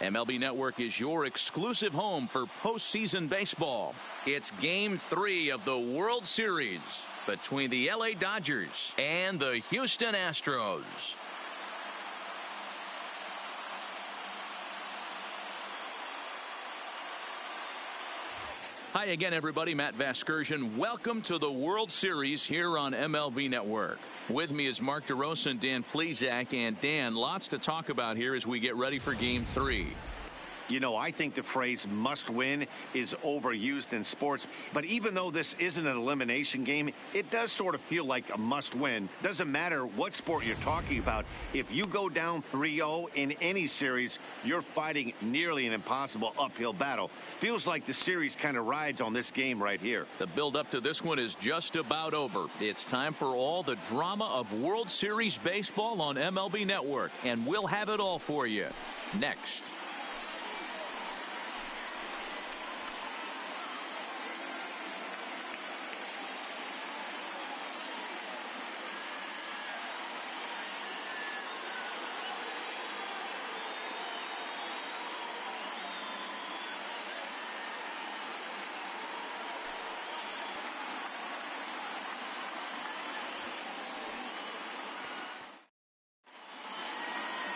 MLB Network is your exclusive home for postseason baseball. It's Game 3 of the World Series between the LA Dodgers and the Houston Astros. Hi again, everybody. Matt Vasgersian. Welcome to the World Series here on MLB Network. With me is Mark DeRosa and Dan Plesac. And Dan, lots to talk about here as we get ready for Game 3. You know, I think the phrase must win is overused in sports. But even though this isn't an elimination game, it does sort of feel like a must win. Doesn't matter what sport you're talking about. If you go down 3-0 in any series, you're fighting nearly an impossible uphill battle. Feels like the series kind of rides on this game right here. The build up to this one is just about over. It's time for all the drama of World Series baseball on MLB Network. And we'll have it all for you next.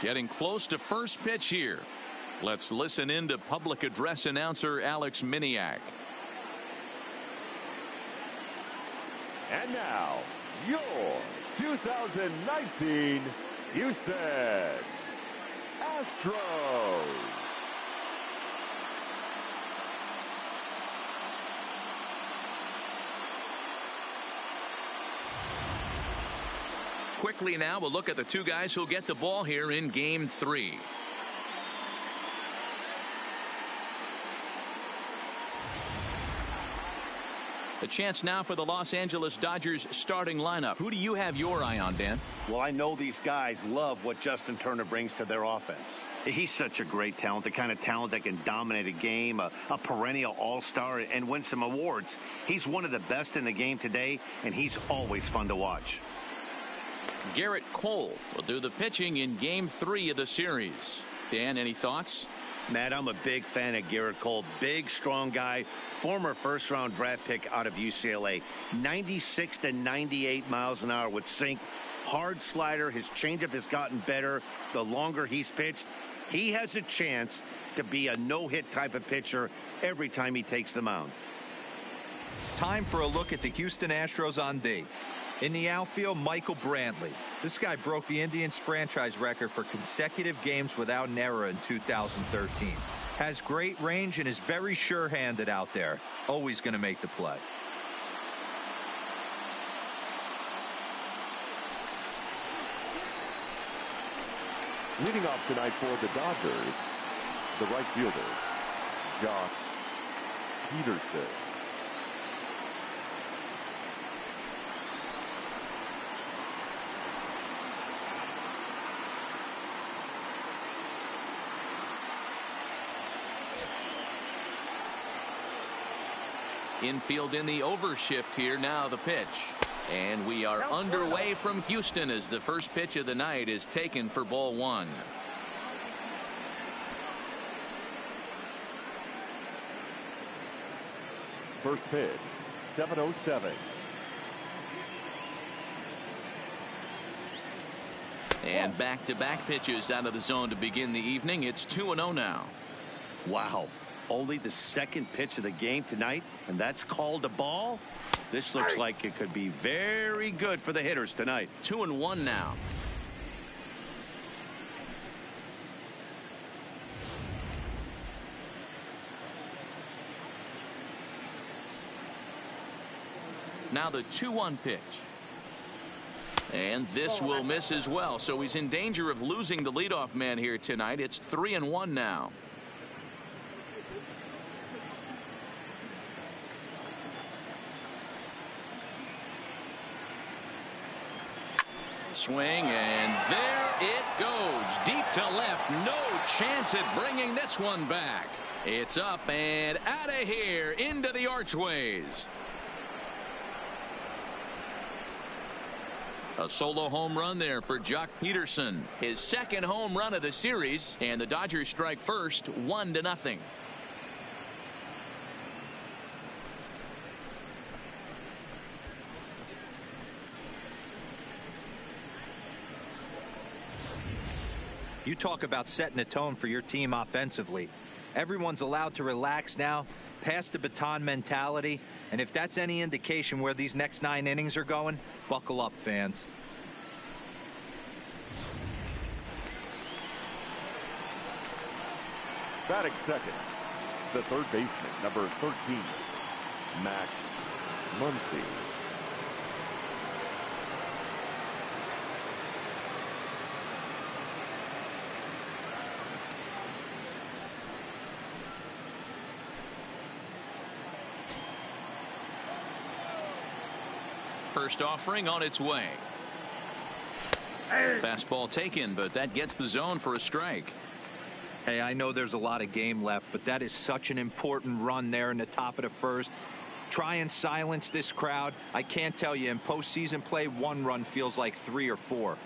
Getting close to first pitch here. Let's listen in to public address announcer Alex Miniak. And now, your 2019 Houston Astros. Quickly now, we'll look at the two guys who'll get the ball here in Game 3. The chance now for the Los Angeles Dodgers starting lineup. Who do you have your eye on, Dan? Well, I know these guys love what Justin Turner brings to their offense. He's such a great talent, the kind of talent that can dominate a game, a perennial all-star, and win some awards. He's one of the best in the game today, and he's always fun to watch. Garrett Cole will do the pitching in Game 3 of the series. Dan, any thoughts? Matt, I'm a big fan of Garrett Cole. Big, strong guy, former first-round draft pick out of UCLA. 96 to 98 miles an hour with sink. Hard slider. His changeup has gotten better the longer he's pitched. He has a chance to be a no-hit type of pitcher every time he takes the mound. Time for a look at the Houston Astros on D. In the outfield, Michael Brantley. This guy broke the Indians franchise record for consecutive games without an error in 2013. Has great range and is very sure-handed out there. Always going to make the play. Leading off tonight for the Dodgers, the right fielder, Josh Peterson. Infield in the overshift here. Now the pitch. And we are underway from Houston as the first pitch of the night is taken for ball 1. First pitch, 7:07. And back-to-back pitches out of the zone to begin the evening. It's 2-0 now. Wow. Only the second pitch of the game tonight, and that's called a ball. This looks like it could be very good for the hitters tonight. 2-1 now. Now the 2-1 pitch. And this will miss as well. So he's in danger of losing the leadoff man here tonight. It's 3-1 now. Swing, and there it goes. Deep to left. No chance at bringing this one back. It's up and out of here into the archways. A solo home run there for Jock Peterson. His second home run of the series, and the Dodgers strike first, 1-0. You talk about setting a tone for your team offensively. Everyone's allowed to relax now, pass the baton mentality, and if that's any indication where these next 9 innings are going, buckle up, fans. Batting second, the third baseman, number 13, Max Muncy. First offering on its way. Fastball taken, but that gets the zone for a strike. Hey, I know there's a lot of game left, but that is such an important run there in the top of the first. Try and silence this crowd. I can't tell you, in postseason play, 1 run feels like 3 or 4.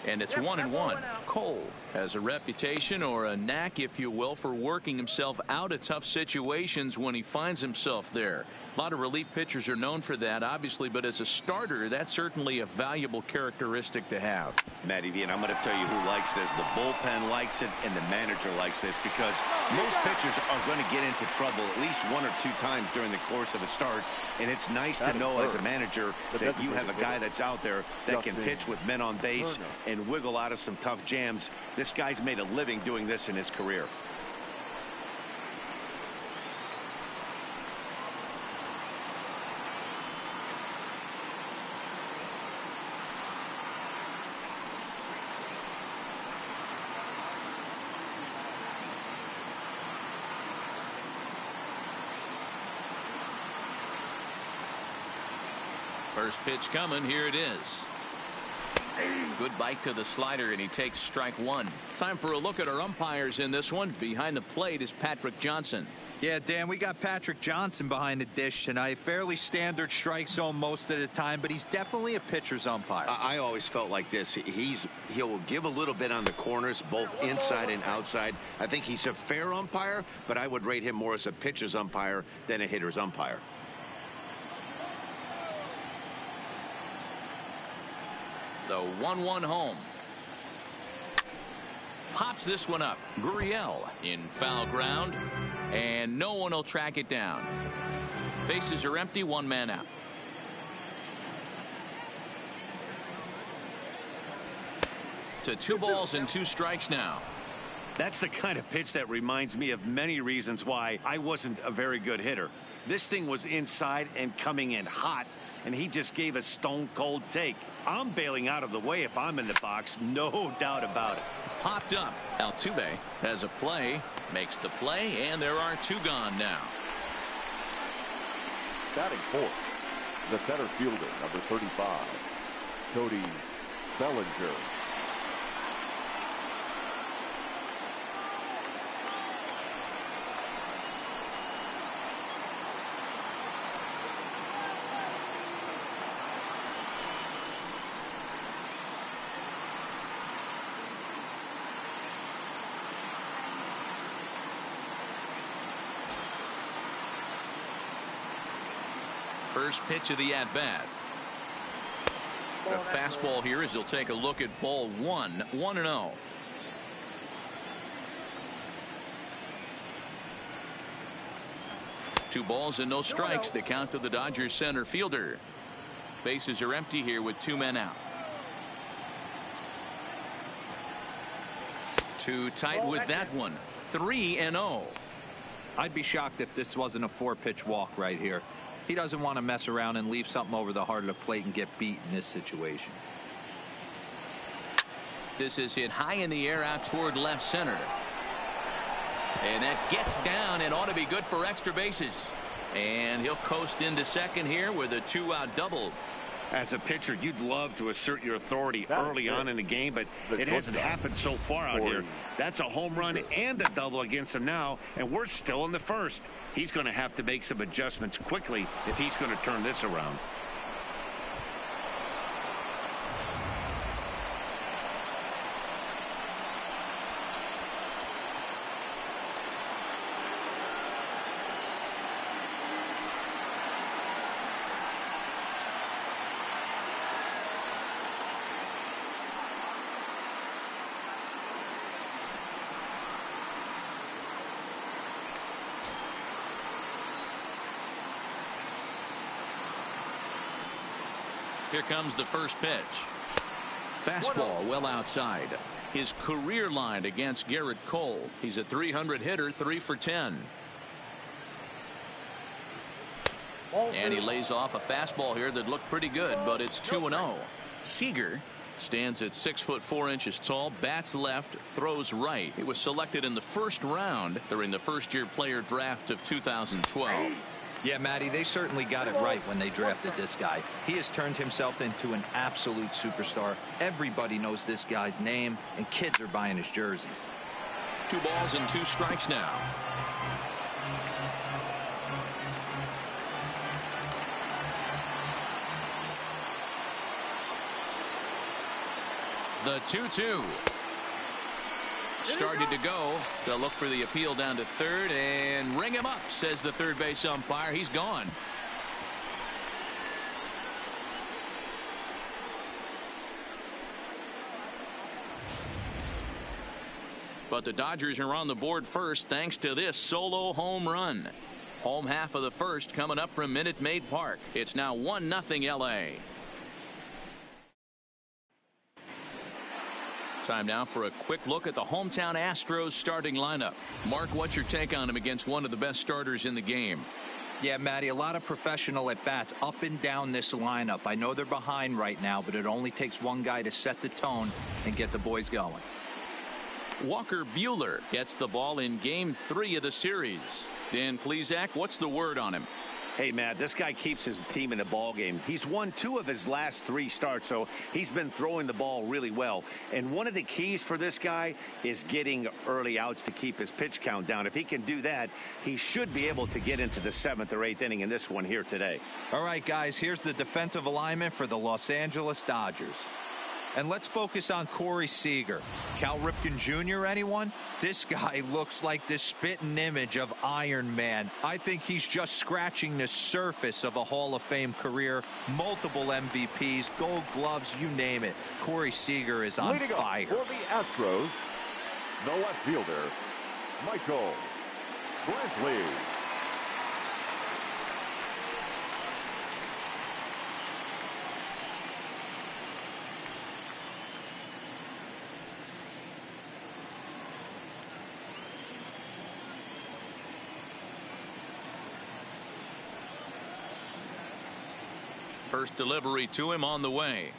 And it's 1-1. Cole has a reputation, or a knack, if you will, for working himself out of tough situations when he finds himself there. A lot of relief pitchers are known for that, obviously, but as a starter, that's certainly a valuable characteristic to have. Matty V, and I'm going to tell you who likes this. The bullpen likes it, and the manager likes this, because most pitchers are going to get into trouble at least 1 or 2 times during the course of a start, and it's nice to know as a manager that you have a guy that's out there that can pitch with men on base and wiggle out of some tough jams. This guy's made a living doing this in his career. First pitch coming. Here it is. Good bite to the slider, and he takes strike 1. Time for a look at our umpires in this one. Behind the plate is Patrick Johnson. Yeah, Dan, we got Patrick Johnson behind the dish tonight. Fairly standard strike zone most of the time, but he's definitely a pitcher's umpire. I always felt like this. He'll give a little bit on the corners, both inside and outside. I think he's a fair umpire, but I would rate him more as a pitcher's umpire than a hitter's umpire. The 1-1 home. Pops this one up. Gurriel in foul ground, and no one will track it down. Bases are empty, 1 man out. To 2 balls and 2 strikes now. That's the kind of pitch that reminds me of many reasons why I wasn't a very good hitter. This thing was inside and coming in hot, and he just gave a stone-cold take. I'm bailing out of the way if I'm in the box, no doubt about it. Popped up. Altuve has a play, makes the play, and there are 2 gone now. Batting fourth, the center fielder, number 35, Cody Bellinger. First pitch of the at-bat. The fastball here as he'll take a look at ball 1. 1-0. Two balls and no strikes. The count to the Dodgers center fielder. Bases are empty here with 2 men out. Too tight with that one. 3-0. I'd be shocked if this wasn't a 4-pitch walk right here. He doesn't want to mess around and leave something over the heart of the plate and get beat in this situation. This is hit high in the air out toward left center. And that gets down and ought to be good for extra bases. And he'll coast into second here with a 2-out double. As a pitcher, you'd love to assert your authority early on in the game, but it hasn't happened so far out here. That's a home run and a double against him now, and we're still in the first. He's going to have to make some adjustments quickly if he's going to turn this around. Here comes the first pitch. Fastball well outside. His career line against Garrett Cole. He's a .300 hitter, 3 for 10. And he lays off a fastball here that looked pretty good, but it's 2-0. Seager stands at 6'4" tall, bats left, throws right. He was selected in the first round during the first-year player draft of 2012. Yeah, Matty, they certainly got it right when they drafted this guy. He has turned himself into an absolute superstar. Everybody knows this guy's name, and kids are buying his jerseys. 2 balls and 2 strikes now. The 2-2. Started to go. They'll look for the appeal down to third and ring him up, says the third base umpire. He's gone. But the Dodgers are on the board first thanks to this solo home run. Home half of the first coming up from Minute Maid Park. It's now 1-0 LA. Time now for a quick look at the hometown Astros starting lineup. Mark, what's your take on him against one of the best starters in the game? Yeah, Matty, a lot of professional at-bats up and down this lineup. I know they're behind right now, but it only takes one guy to set the tone and get the boys going. Walker Buehler gets the ball in Game 3 of the series. Dan Plesac, what's the word on him? Hey, Matt, this guy keeps his team in a ball game. He's won 2 of his last 3 starts, so he's been throwing the ball really well. And one of the keys for this guy is getting early outs to keep his pitch count down. If he can do that, he should be able to get into the 7th or 8th inning in this one here today. All right, guys, here's the defensive alignment for the Los Angeles Dodgers. And let's focus on Corey Seager. Cal Ripken Jr., anyone? This guy looks like the spitting image of Iron Man. I think he's just scratching the surface of a Hall of Fame career. Multiple MVPs, Gold Gloves, you name it. Corey Seager is on fire. For the Astros, the left fielder, Michael Brantley. First delivery to him on the way.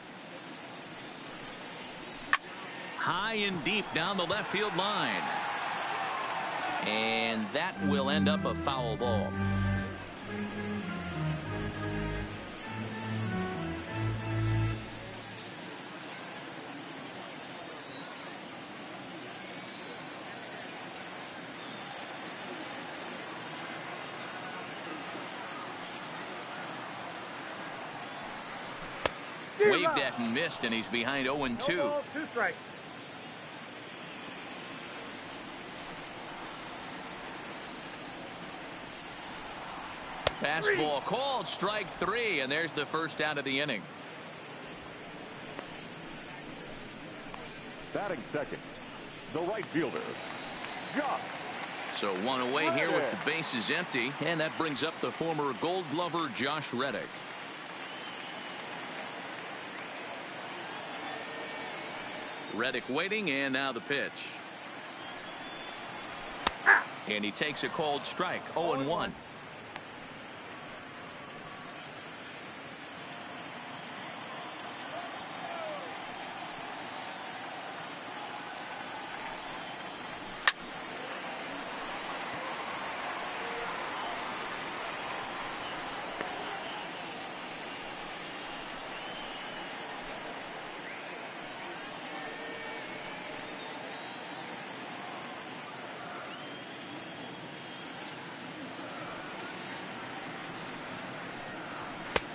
High and deep down the left field line. And that will end up a foul ball. Waved at and missed, and he's behind 0-2. 2 strikes. Fastball called, strike 3, and there's the first out of the inning. Batting second, the right fielder, Josh. So 1 away here with the bases empty, and that brings up the former Gold Glover Josh Reddick. Reddick waiting, and now the pitch. And he takes a called strike. 0-1.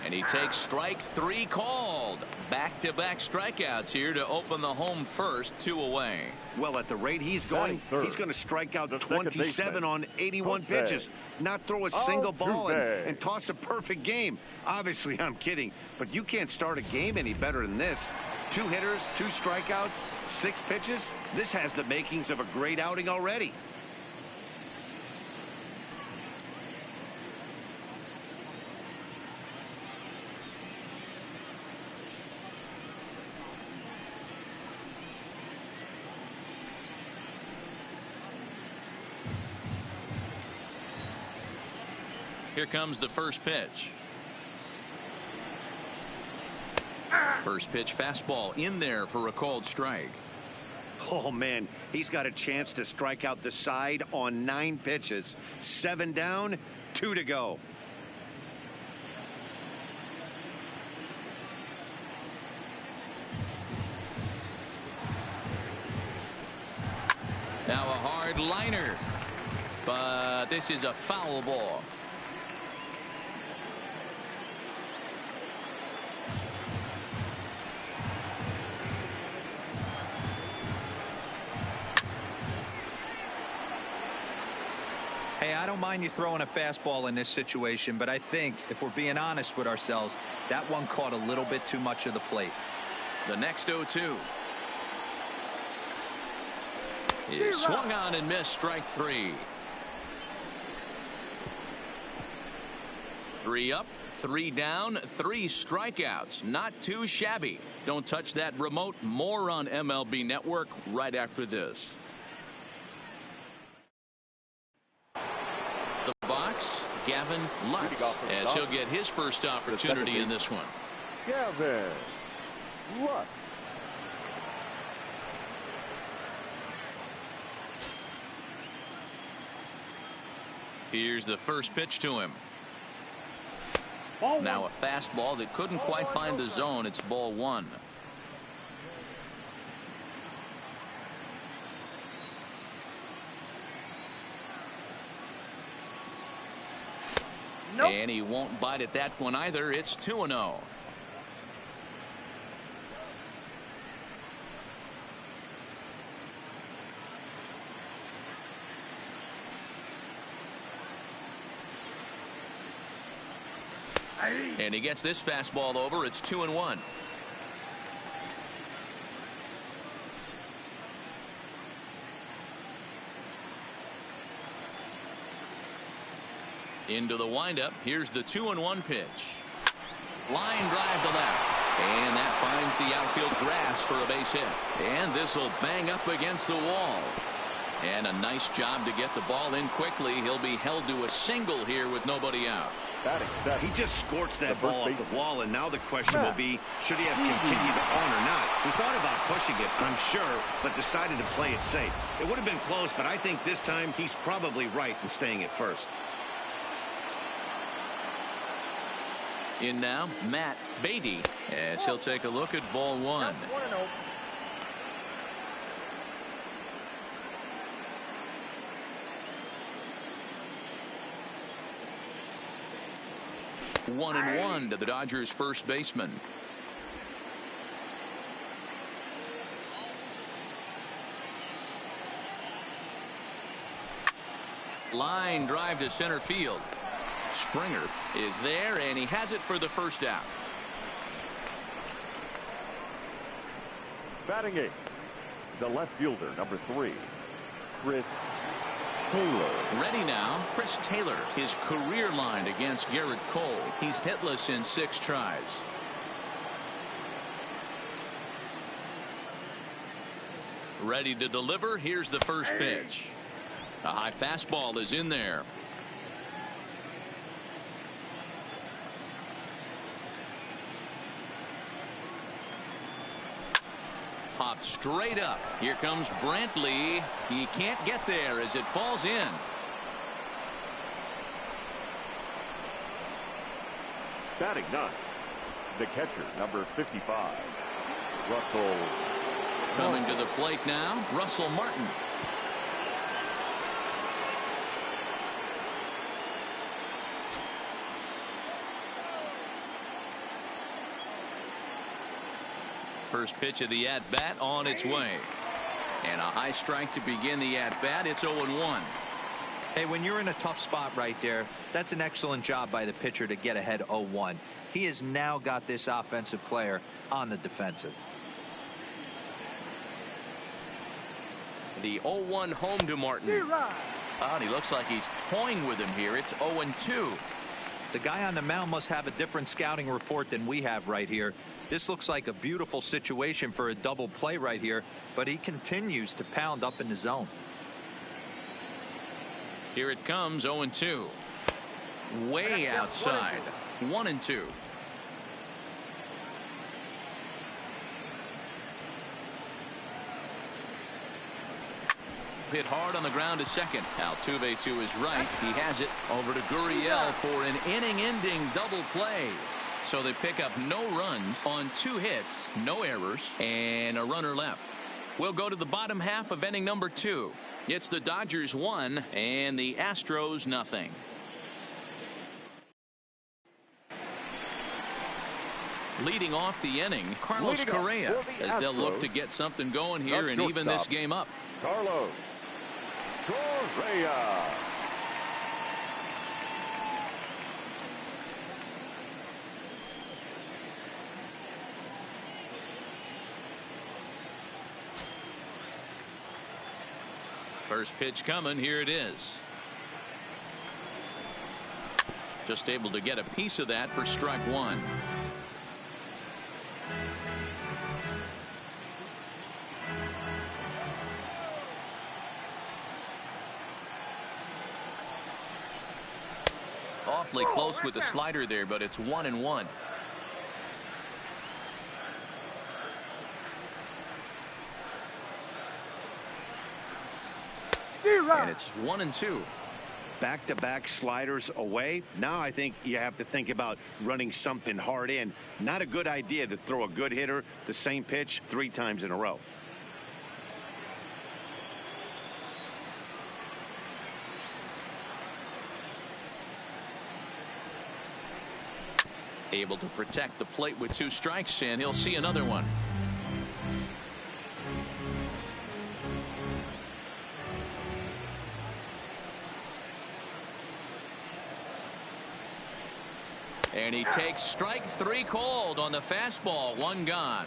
And he takes strike 3 called. Back-to-back strikeouts here to open the home first, 2 away. Well, at the rate he's going, he's going to strike out 27 on 81 pitches, not throw a single ball and toss a perfect game. Obviously, I'm kidding, but you can't start a game any better than this. 2 hitters, 2 strikeouts, 6 pitches. This has the makings of a great outing already. Here comes the first pitch. First pitch fastball in there for a called strike. Oh, man, he's got a chance to strike out the side on 9 pitches. 7 down, 2 to go. Now a hard liner, but this is a foul ball. Hey, I don't mind you throwing a fastball in this situation, but I think if we're being honest with ourselves, that one caught a little bit too much of the plate. The next 0-2 is swung on and missed. Strike 3. 3 up, 3 down, 3 strikeouts. Not too shabby. Don't touch that remote. More on MLB Network right after this. The box, Gavin Lutz, as he'll get his first opportunity in this one. Gavin Lutz. Here's the first pitch to him. Now a fastball that couldn't quite find the zone. It's ball 1. Nope. And he won't bite at that one either. It's 2-0. And he gets this fastball over. It's 2-1. Into the windup. Here's the 2-1 pitch. Line drive to left. And that finds the outfield grass for a base hit. And this will bang up against the wall. And a nice job to get the ball in quickly. He'll be held to a single here with nobody out. He just scorched that ball off the wall, and now the question will be, should he have continued on or not? He thought about pushing it, I'm sure, but decided to play it safe. It would have been close, but I think this time he's probably right in staying at first. In now, Matt Beatty, as he'll take a look at ball 1. One and one to the Dodgers first baseman. Line drive to center field. Springer is there, and he has it for the first out. Batting 8, the left fielder, number 3, Chris Taylor. Ready now, Chris Taylor. His career line against Garrett Cole. He's hitless in 6 tries. Ready to deliver. Here's the first pitch. A high fastball is in there. Popped straight up. Here comes Brantley. He can't get there as it falls in. Batting 9, the catcher, number 55, Russell. Coming to the plate now, Russell Martin. First pitch of the at-bat on its way. And a high strike to begin the at-bat. It's 0-1. Hey, when you're in a tough spot right there, that's an excellent job by the pitcher to get ahead 0-1. He has now got this offensive player on the defensive. The 0-1 home to Martin. And he looks like he's toying with him here. It's 0-2. The guy on the mound must have a different scouting report than we have right here. This looks like a beautiful situation for a double play right here, but he continues to pound up in the zone. Here it comes, 0-2. way outside. 1-2. Hit hard on the ground to second. Altuve to his right. He has it over to Gurriel for an inning-ending double play. So they pick up no runs on 2 hits, no errors, and a runner left. We'll go to the bottom half of inning number 2. It's the Dodgers 1 and the Astros nothing. Leading off the inning, Carlos Correa, as they'll look to get something going here and even this game up. Carlos Correa. First pitch coming. Here it is. Just able to get a piece of that for strike 1. Awfully close with the slider there, but it's 1-1. And it's 1-2. Back-to-back sliders away. Now I think you have to think about running something hard in. Not a good idea to throw a good hitter the same pitch 3 times in a row. Able to protect the plate with 2 strikes, and he'll see another one. And he takes strike 3 called on the fastball. 1 gone.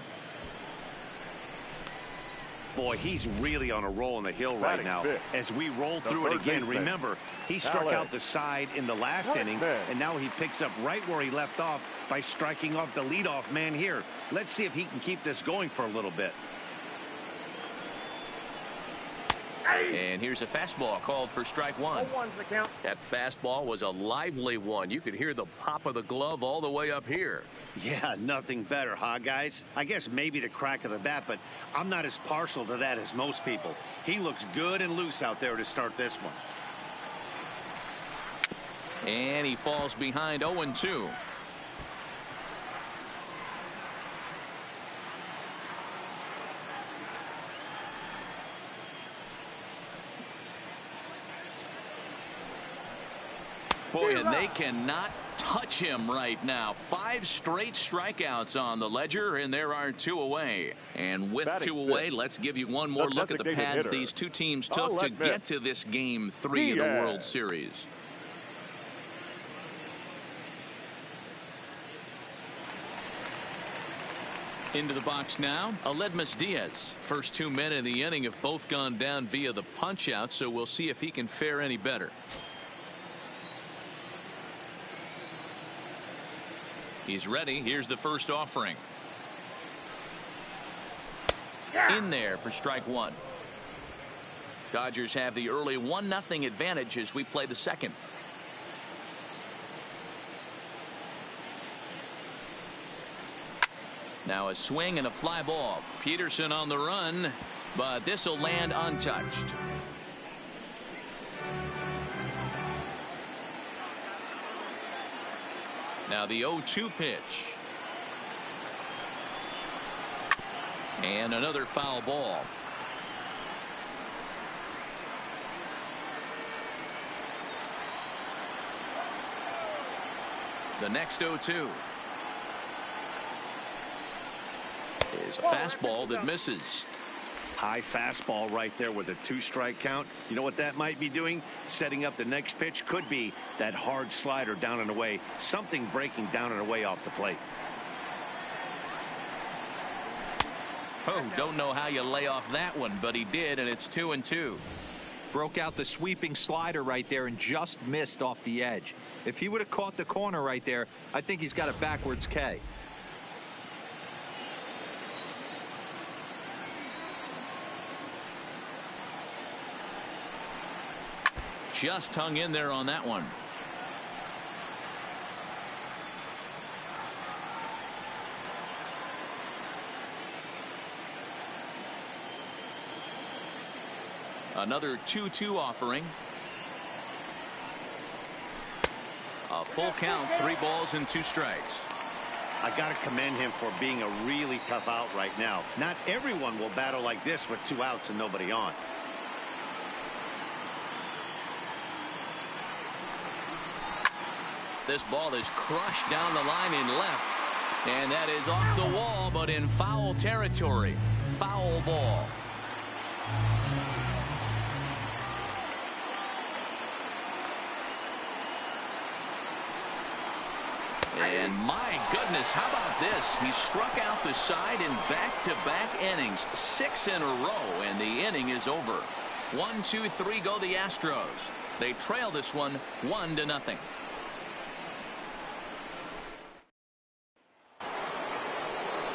Boy, he's really on a roll in the hill right now. As we roll through it again, remember, he struck out the side in the last inning, and now he picks up right where he left off by striking off the leadoff man here. Let's see if he can keep this going for a little bit. And here's a fastball called for strike 1. That fastball was a lively one. You could hear the pop of the glove all the way up here. Yeah, nothing better, huh, guys? I guess maybe the crack of the bat, but I'm not as partial to that as most people. He looks good and loose out there to start this one. And he falls behind 0-2. Boy, and they cannot touch him right now. 5 straight strikeouts on the ledger, and there are 2 away. And with 2 away, let's give you one more look at the paths these 2 teams took to get to this game 3 of the World Series. Into the box now, Aledmys Diaz. First 2 men in the inning have both gone down via the punch out, so we'll see if he can fare any better. He's ready. Here's the first offering. In there for strike 1. Dodgers have the early 1-0 advantage as we play the second. Now a swing and a fly ball. Peterson on the run, but this will land untouched. Now the 0-2 pitch. And another foul ball. The next 0-2 is a fastball that misses. High fastball right there with a 2-strike count. You know what that might be doing? Setting up the next pitch. Could be that hard slider down and away. Something breaking down and away off the plate. Oh, don't know how you lay off that one, but he did, and it's 2-2. Broke out the sweeping slider right there and just missed off the edge. If he would have caught the corner right there, I think he's got a backwards K. Just hung in there on that one. Another 2-2 offering. A full count, 3 balls and 2 strikes. I got to commend him for being a really tough out right now. Not everyone will battle like this with 2 outs and nobody on. This ball is crushed down the line in left. And that is off the wall, but in foul territory. Foul ball. And my goodness, how about this? He struck out the side in back-to-back innings, 6 in a row, and the inning is over. 1, 2, 3 go the Astros. They trail this one 1-0.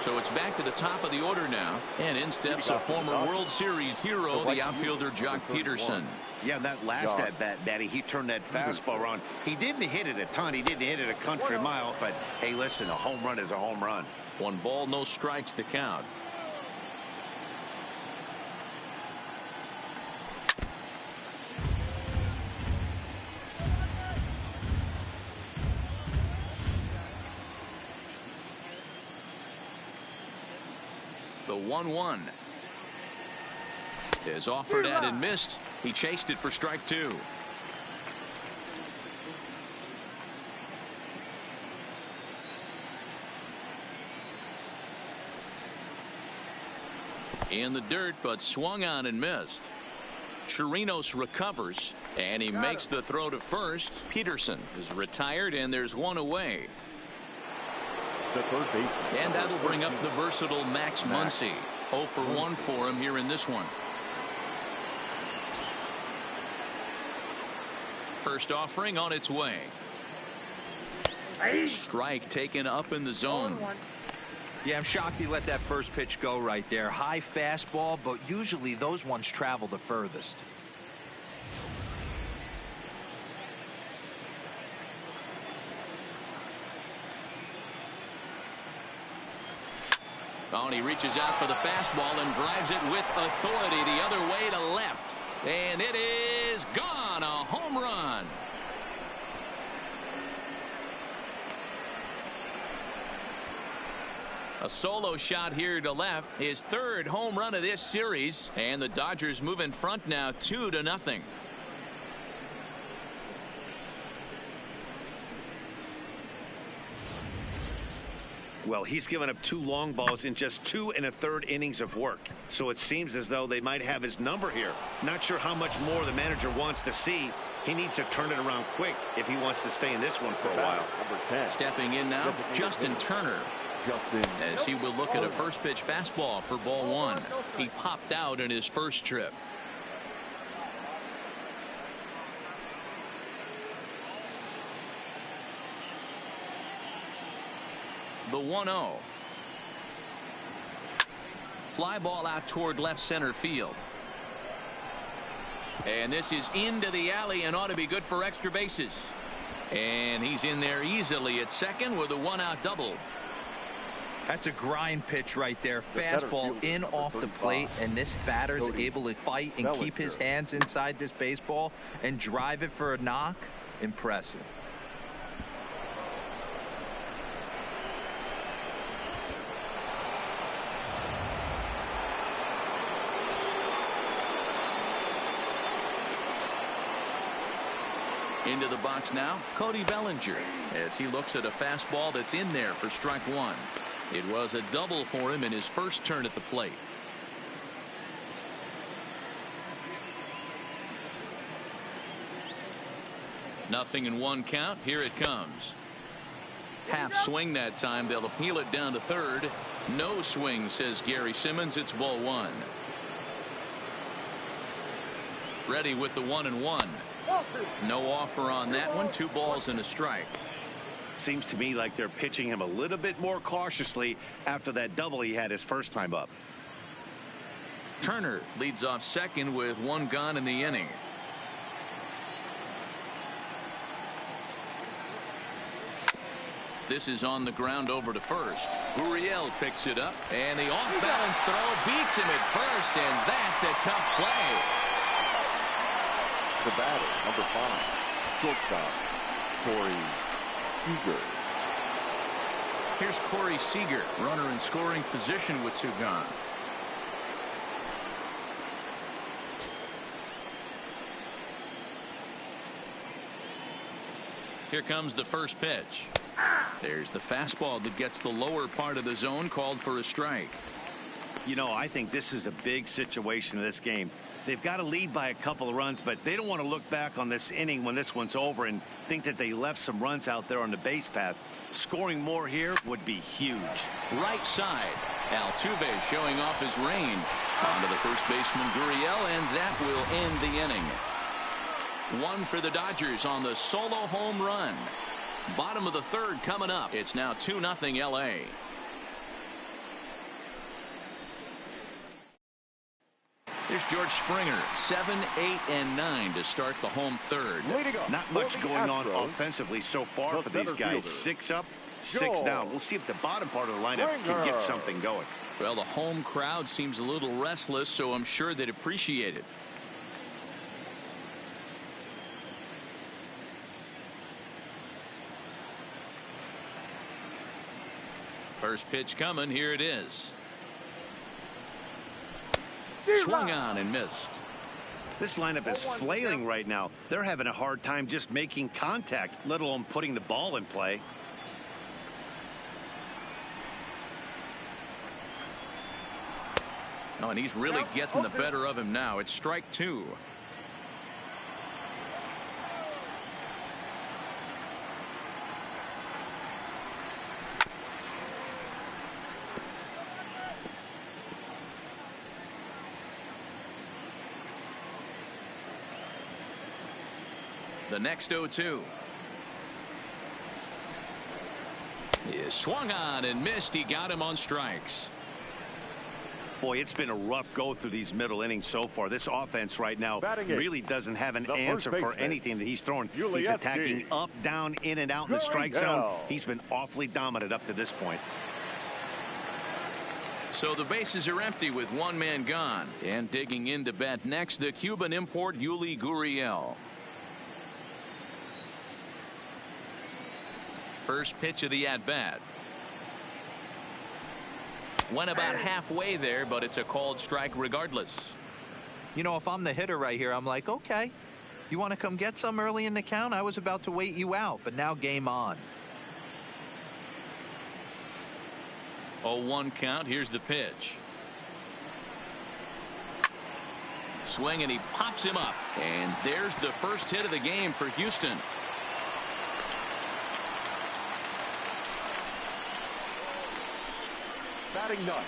So it's back to the top of the order now, and in steps a former World Series hero, the outfielder Jock Peterson. Yeah, that last at bat, Daddy, he turned that fastball around. He didn't hit it a ton. He didn't hit it a country mile, but hey, listen, a home run is a home run. 1 ball, no strikes to count. The 1-1 is offered at and missed. He chased it for strike 2. In the dirt, but swung on and missed. Chirinos recovers, and he makes the throw to first. Peterson is retired, and there's 1 away. The third baseman. And that'll bring up the versatile Max Muncy. 0 for 1 for him here in this one. First offering on its way. Strike taken up in the zone. Yeah, I'm shocked he let that first pitch go right there. High fastball, but usually those ones travel the furthest. Oh, and he reaches out for the fastball and drives it with authority the other way to left. And it is gone. A home run. A solo shot here to left. His 3rd home run of this series. And the Dodgers move in front now 2-0. Well, he's given up 2 long balls in just 2 1/3 innings of work. So it seems as though they might have his number here. Not sure how much more the manager wants to see. He needs to turn it around quick if he wants to stay in this one for a while. Number 10. Stepping in now, Justin Turner. As he will look at a first pitch fastball for ball 1. He popped out in his first trip. The 1-0. Fly ball out toward left center field. And this is into the alley and ought to be good for extra bases. And he's in there easily at second with a 1-out double. That's a grind pitch right there. Fastball in off the plate, and this batter's able to fight and keep his hands inside this baseball and drive it for a knock. Impressive. Into the box now, Cody Bellinger, as he looks at a fastball that's in there for strike 1. It was a double for him in his first turn at the plate. Nothing in 1 count. Here it comes. Half swing that time. They'll appeal it down to third. No swing, says Gary Simmons. It's ball 1. Ready with the 1-1. No offer on that one. 2 balls and a strike. Seems to me like they're pitching him a little bit more cautiously after that double he had his first time up. Turner leads off second with 1 gone in the inning. This is on the ground over to first. Uriel picks it up, and the off-balance throw beats him at first, and that's a tough play. The batter, number 5, shortstop, Corey Seager. Here's Corey Seager, runner in scoring position with 2 gone. Here comes the first pitch. There's the fastball that gets the lower part of the zone, called for a strike. You know, I think this is a big situation in this game. They've got to lead by a couple of runs, but they don't want to look back on this inning when this one's over and think that they left some runs out there on the base path. Scoring more here would be huge. Right side. Altuve showing off his range. Onto the first baseman Gurriel, and that will end the inning. 1 for the Dodgers on the solo home run. Bottom of the 3rd coming up. It's now 2-0 LA. Here's George Springer, 7, 8, and 9 to start the home 3rd. Not much going on offensively so far for these guys. 6 up, 6 down. We'll see if the bottom part of the lineup can get something going. Well, the home crowd seems a little restless, so I'm sure they'd appreciate it. First pitch coming. Here it is. Swung on and missed. This lineup is flailing right now. They're having a hard time just making contact, let alone putting the ball in play. Oh, and he's really getting the better of him now. It's strike 2. The next 0-2 is swung on and missed. He got him on strikes. Boy, it's been a rough go through these middle innings so far. This offense right now really doesn't have an answer for anything that he's throwing. He's attacking up, down, in, and out in the strike zone. He's been awfully dominant up to this point. So the bases are empty with 1 man gone. And digging in to bat next, the Cuban import Yuli Gurriel. First pitch of the at-bat. Went about halfway there, but it's a called strike regardless. You know, if I'm the hitter right here, I'm like, okay, you want to come get some early in the count? I was about to wait you out, but now game on. 0-1 count. Here's the pitch. Swing, and he pops him up. And there's the first hit of the game for Houston. Batting 9th,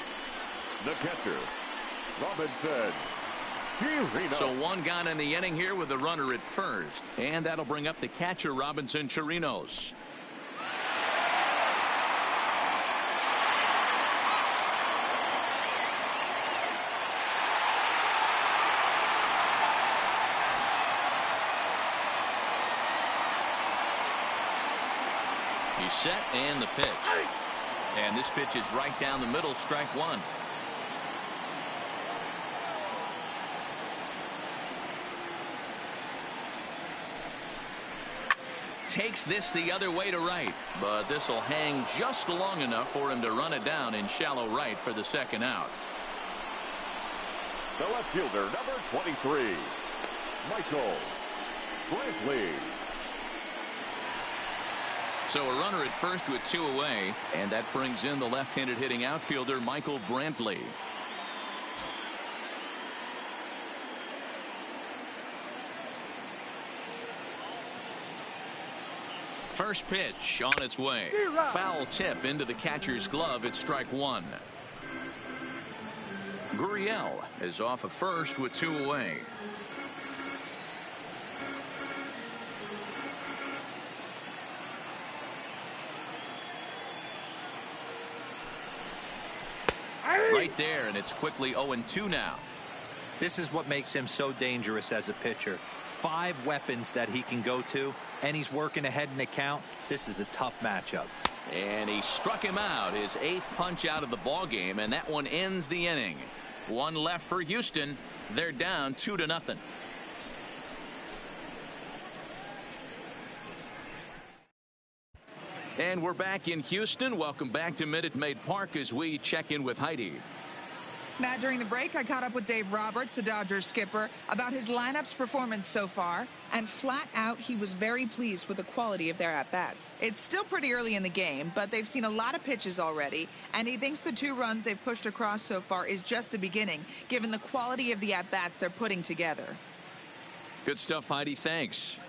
the catcher, Robinson Chirinos. So 1 gone in the inning here with the runner at first. And that'll bring up the catcher, Robinson Chirinos. He's set, and the pitch. And this pitch is right down the middle, strike 1. Takes this the other way to right, but this will hang just long enough for him to run it down in shallow right for the 2nd out. The left fielder, number 23, Michael Brantley. So a runner at first with 2 away, and that brings in the left-handed hitting outfielder Michael Brantley. First pitch on its way. Foul tip into the catcher's glove. It's strike 1. Gurriel is off of first with 2 away. Right there, and it's quickly 0-2 now. This is what makes him so dangerous as a pitcher. 5 weapons that he can go to, and he's working ahead in the count. This is a tough matchup. And he struck him out, his 8th punch out of the ball game, and that one ends the inning. 1 left for Houston. They're down 2-0. And we're back in Houston. Welcome back to Minute Maid Park as we check in with Heidi. Matt, during the break, I caught up with Dave Roberts, the Dodgers skipper, about his lineup's performance so far. And flat out, he was very pleased with the quality of their at-bats. It's still pretty early in the game, but they've seen a lot of pitches already. And he thinks the 2 runs they've pushed across so far is just the beginning, given the quality of the at-bats they're putting together. Good stuff, Heidi. Thanks.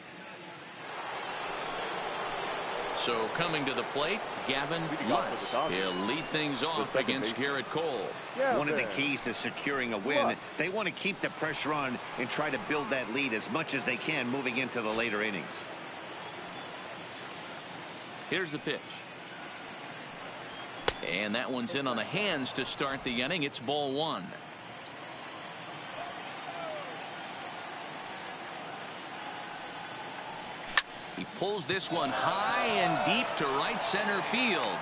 So coming to the plate, Gavin Lutz. He'll lead things off against Garrett Cole. One of the keys to securing a win, they want to keep the pressure on and try to build that lead as much as they can moving into the later innings. Here's the pitch. And that one's in on the hands to start the inning. It's ball 1. He pulls this one high and deep to right center field.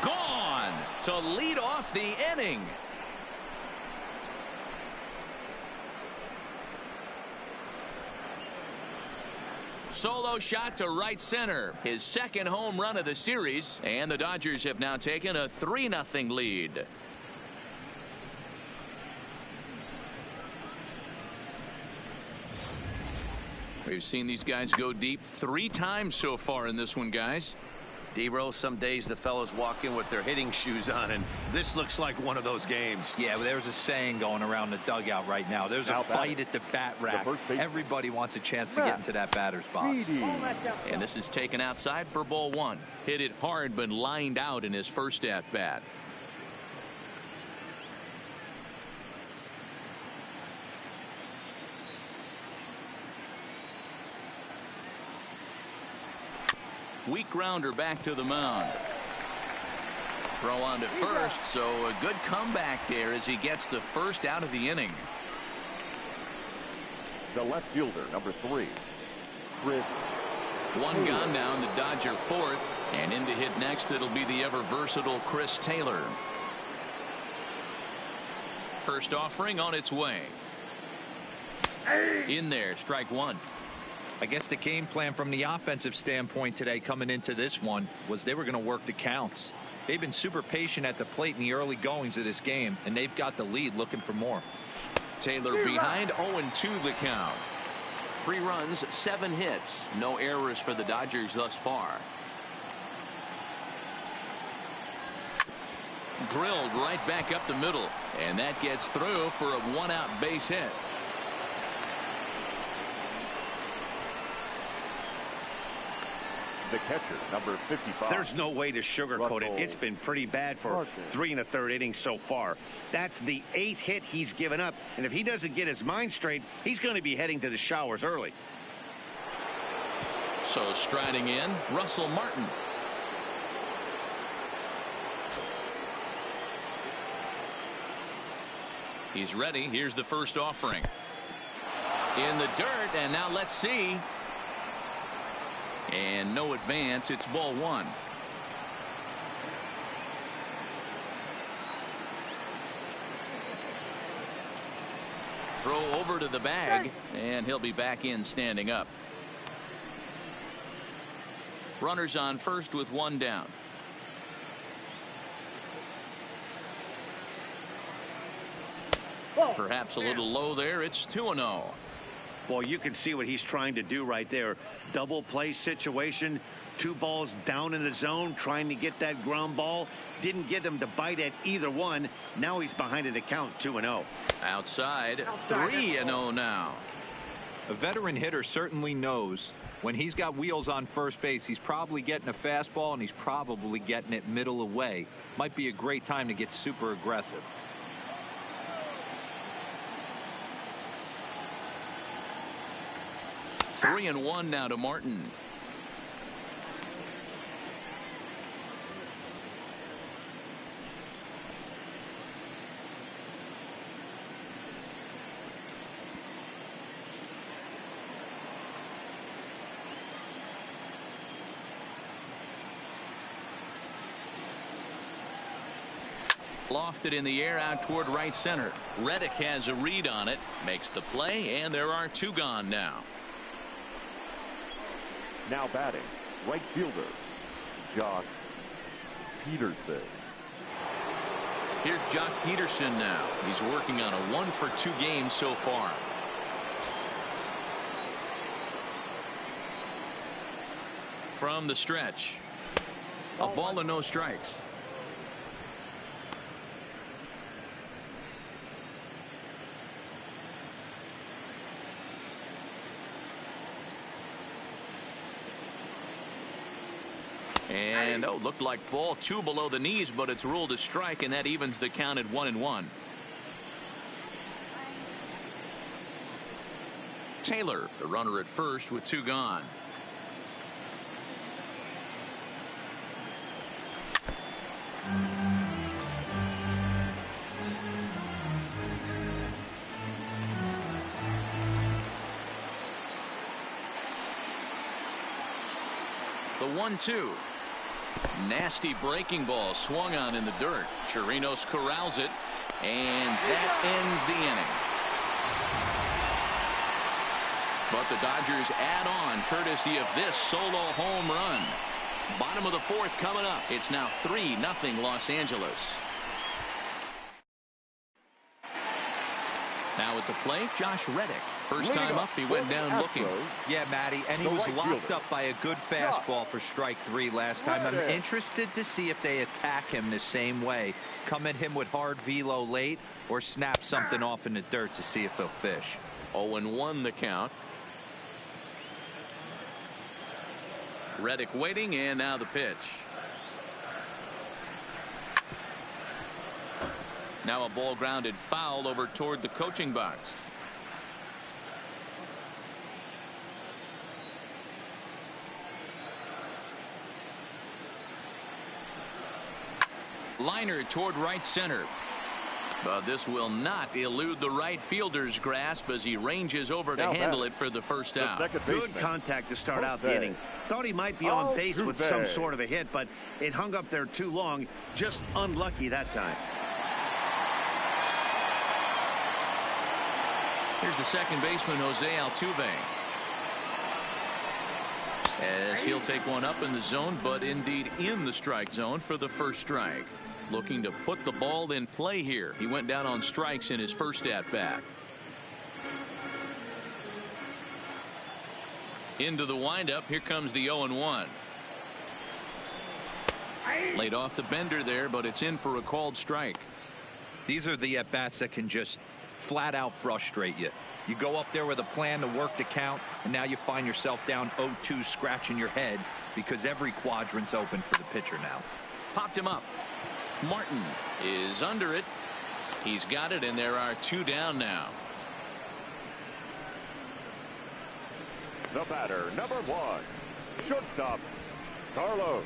Gone to lead off the inning. Solo shot to right center. His second home run of the series. And the Dodgers have now taken a 3-0 lead. We've seen these guys go deep 3 times so far in this one, guys. D-Rose, some days the fellas walk in with their hitting shoes on, and this looks like one of those games. Yeah, well, there's a saying going around the dugout right now. There's a fight at the bat rack. Everybody wants a chance to get into that batter's box. And this is taken outside for ball 1. Hit it hard, but lined out in his first at-bat. Weak grounder back to the mound. Throw on to first, so a good comeback there as he gets the first out of the inning. The left fielder, number 3, Chris. 1 gone now in the Dodger 4th, and in to hit next it'll be the ever versatile Chris Taylor. First offering on its way. In there, strike 1. I guess the game plan from the offensive standpoint today coming into this one was they were going to work the counts. They've been super patient at the plate in the early goings of this game, and they've got the lead looking for more. Taylor behind, 0-2 the count. 3 runs, 7 hits. No errors for the Dodgers thus far. Drilled right back up the middle, and that gets through for a 1-out base hit. The catcher, number 55. There's no way to sugarcoat it. It's been pretty bad for 3 1/3 innings so far. That's the 8th hit he's given up, and if he doesn't get his mind straight, he's going to be heading to the showers early. So striding in, Russell Martin. He's ready. Here's the first offering. In the dirt, and now let's see. And no advance. It's ball 1. Throw over to the bag, and he'll be back in standing up. Runners on first with 1 down. Perhaps a little low there. It's 2-0. Well, you can see what he's trying to do right there. Double play situation. 2 balls down in the zone, trying to get that ground ball. Didn't get him to bite at either one. Now he's behind in the count, 2-0. Outside, 3-0 now. A veteran hitter certainly knows when he's got wheels on first base, he's probably getting a fastball, and he's probably getting it middle away. Might be a great time to get super aggressive. 3-1 now to Martin. Lofted in the air out toward right center. Reddick has a read on it, makes the play, and there are 2 gone now. Now batting, right fielder, Jock Peterson. Here's Jock Peterson now. He's working on a 1-for-2 game so far. From the stretch, a ball and no strikes. And looked like ball 2 below the knees, but it's ruled a strike, and that evens the count at 1-1. Taylor, the runner at first with 2 gone. The 1-2. Nasty breaking ball swung on in the dirt. Chirinos corrals it, and that ends the inning. But the Dodgers add on courtesy of this solo home run. Bottom of the 4th coming up. It's now 3-0 Los Angeles. Now at the plate, Josh Reddick. First time up, he went down looking. Yeah, Matty, and he was locked up by a good fastball for strike 3 last time. I'm interested to see if they attack him the same way. Come at him with hard velo late or snap something off in the dirt to see if they'll fish. 0-1 the count. Reddick waiting, and now the pitch. Now a ball grounded foul over toward the coaching box. Liner toward right center. But this will not elude the right fielder's grasp as he ranges over to handle it for the first out. Good contact to start out the inning. Thought he might be on base with some sort of a hit, but it hung up there too long. Just unlucky that time. Here's the second baseman, Jose Altuve. As he'll take one up in the zone, but indeed in the strike zone for the first strike. Looking to put the ball in play here. He went down on strikes in his first at-bat. Into the windup. Here comes the 0-1. Laid off the bender there, but it's in for a called strike. These are the at-bats that can just flat out frustrate you. You go up there with a plan to work the count, and now you find yourself down 0-2 scratching your head because every quadrant's open for the pitcher now. Popped him up. Martin is under it. He's got it, and there are 2 down now. The batter, number 1, shortstop, Carlos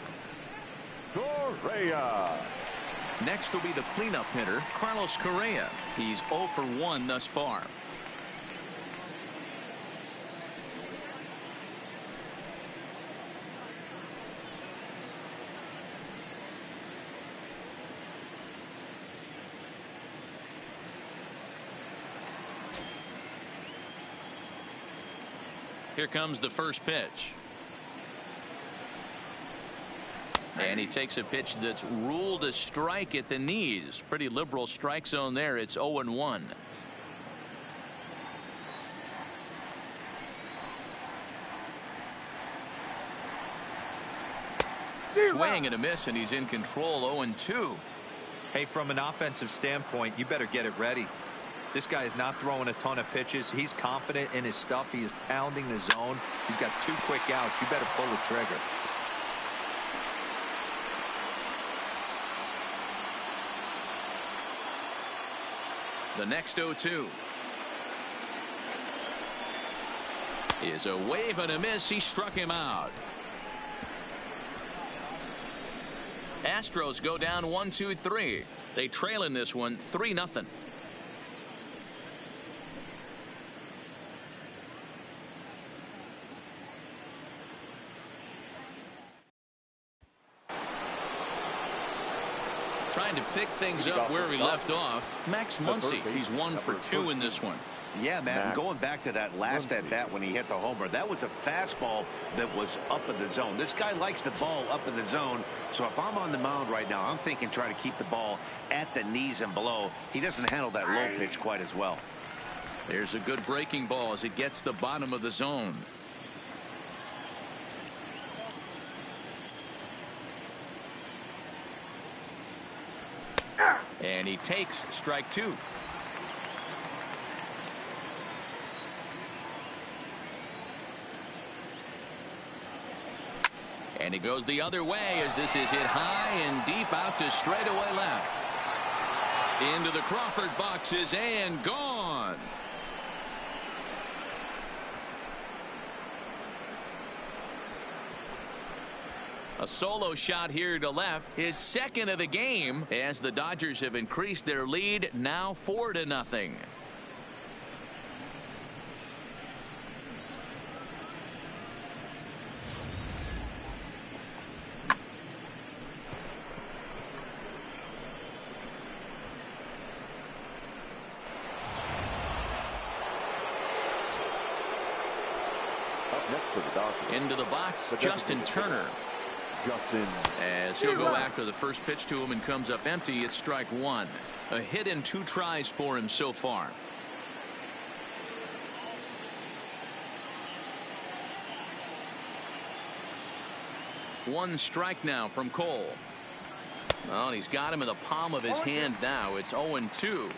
Correa. Next will be the cleanup hitter, Carlos Correa. He's 0 for 1 thus far. Here comes the first pitch. And he takes a pitch that's ruled a strike at the knees. Pretty liberal strike zone there. It's 0-1. Swing and a miss, and he's in control. 0-2. Hey, from an offensive standpoint, you better get it ready. This guy is not throwing a ton of pitches. He's confident in his stuff. He is pounding the zone. He's got 2 quick outs. You better pull the trigger. The next 0-2 is a wave and a miss. He struck him out. Astros go down 1-2-3. They trail in this one 3-0. Trying to pick things up where we left off. Max Muncy. He's 1 for 2 in this one. Yeah, Matt, and going back to that last at-bat when he hit the homer, that was a fastball that was up in the zone. This guy likes the ball up in the zone, so if I'm on the mound right now, I'm thinking try to keep the ball at the knees and below. He doesn't handle that low pitch quite as well. There's a good breaking ball as it gets the bottom of the zone. And he takes strike two. And he goes the other way as this is hit high and deep out to straightaway left. Into the Crawford boxes and gone. A solo shot here to left, his second of the game, as the Dodgers have increased their lead now 4-0. Up next for the Dodgers. Into the box, Justin Turner. As he'll go after the first pitch to him and comes up empty, it's strike one. A hit in 2 tries for him so far. One strike now from Cole. Well, and he's got him in the palm of his hand now. It's 0-2.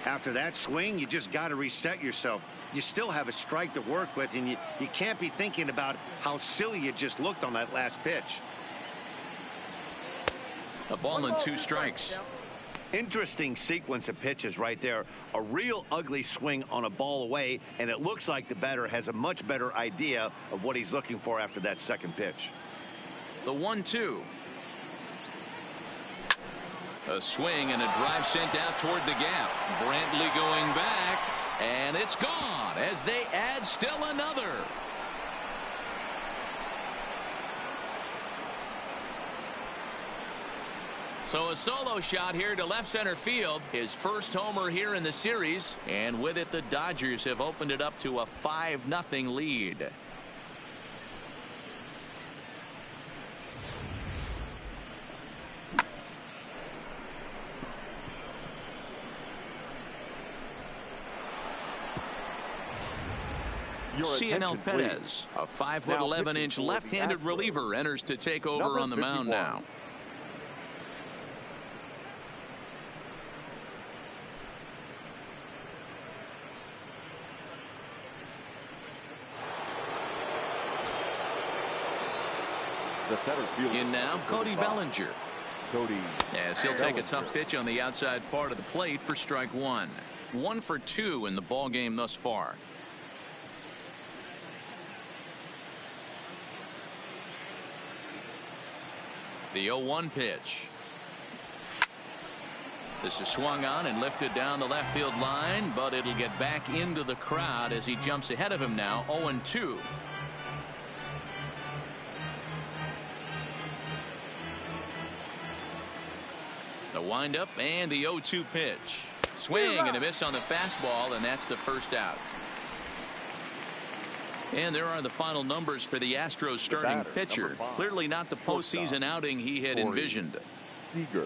After that swing, you just got to reset yourself. You still have a strike to work with, and you can't be thinking about how silly you just looked on that last pitch. A ball and 2 strikes. Interesting sequence of pitches right there. A real ugly swing on a ball away, and it looks like the batter has a much better idea of what he's looking for after that second pitch. The 1-2. A swing and a drive sent out toward the gap. Brantley going back, and it's gone as they add still another. So a solo shot here to left center field, his first homer here in the series, and with it the Dodgers have opened it up to a 5-0 lead. Cianel Perez, a 5'11" left-handed reliever, enters to take over on the mound now. The center fielder. In now, Cody Bellinger. Cody. As he'll take a tough pitch on the outside part of the plate for strike one. 1 for 2 in the ball game thus far. The 0-1 pitch. This is swung on and lifted down the left field line, but it'll get back into the crowd as he jumps ahead of him now. 0-2. The windup and the 0-2 pitch. Swing and a miss on the fastball, and that's the first out. And there are the final numbers for the Astros starting pitcher. Clearly not the postseason outing he had envisioned.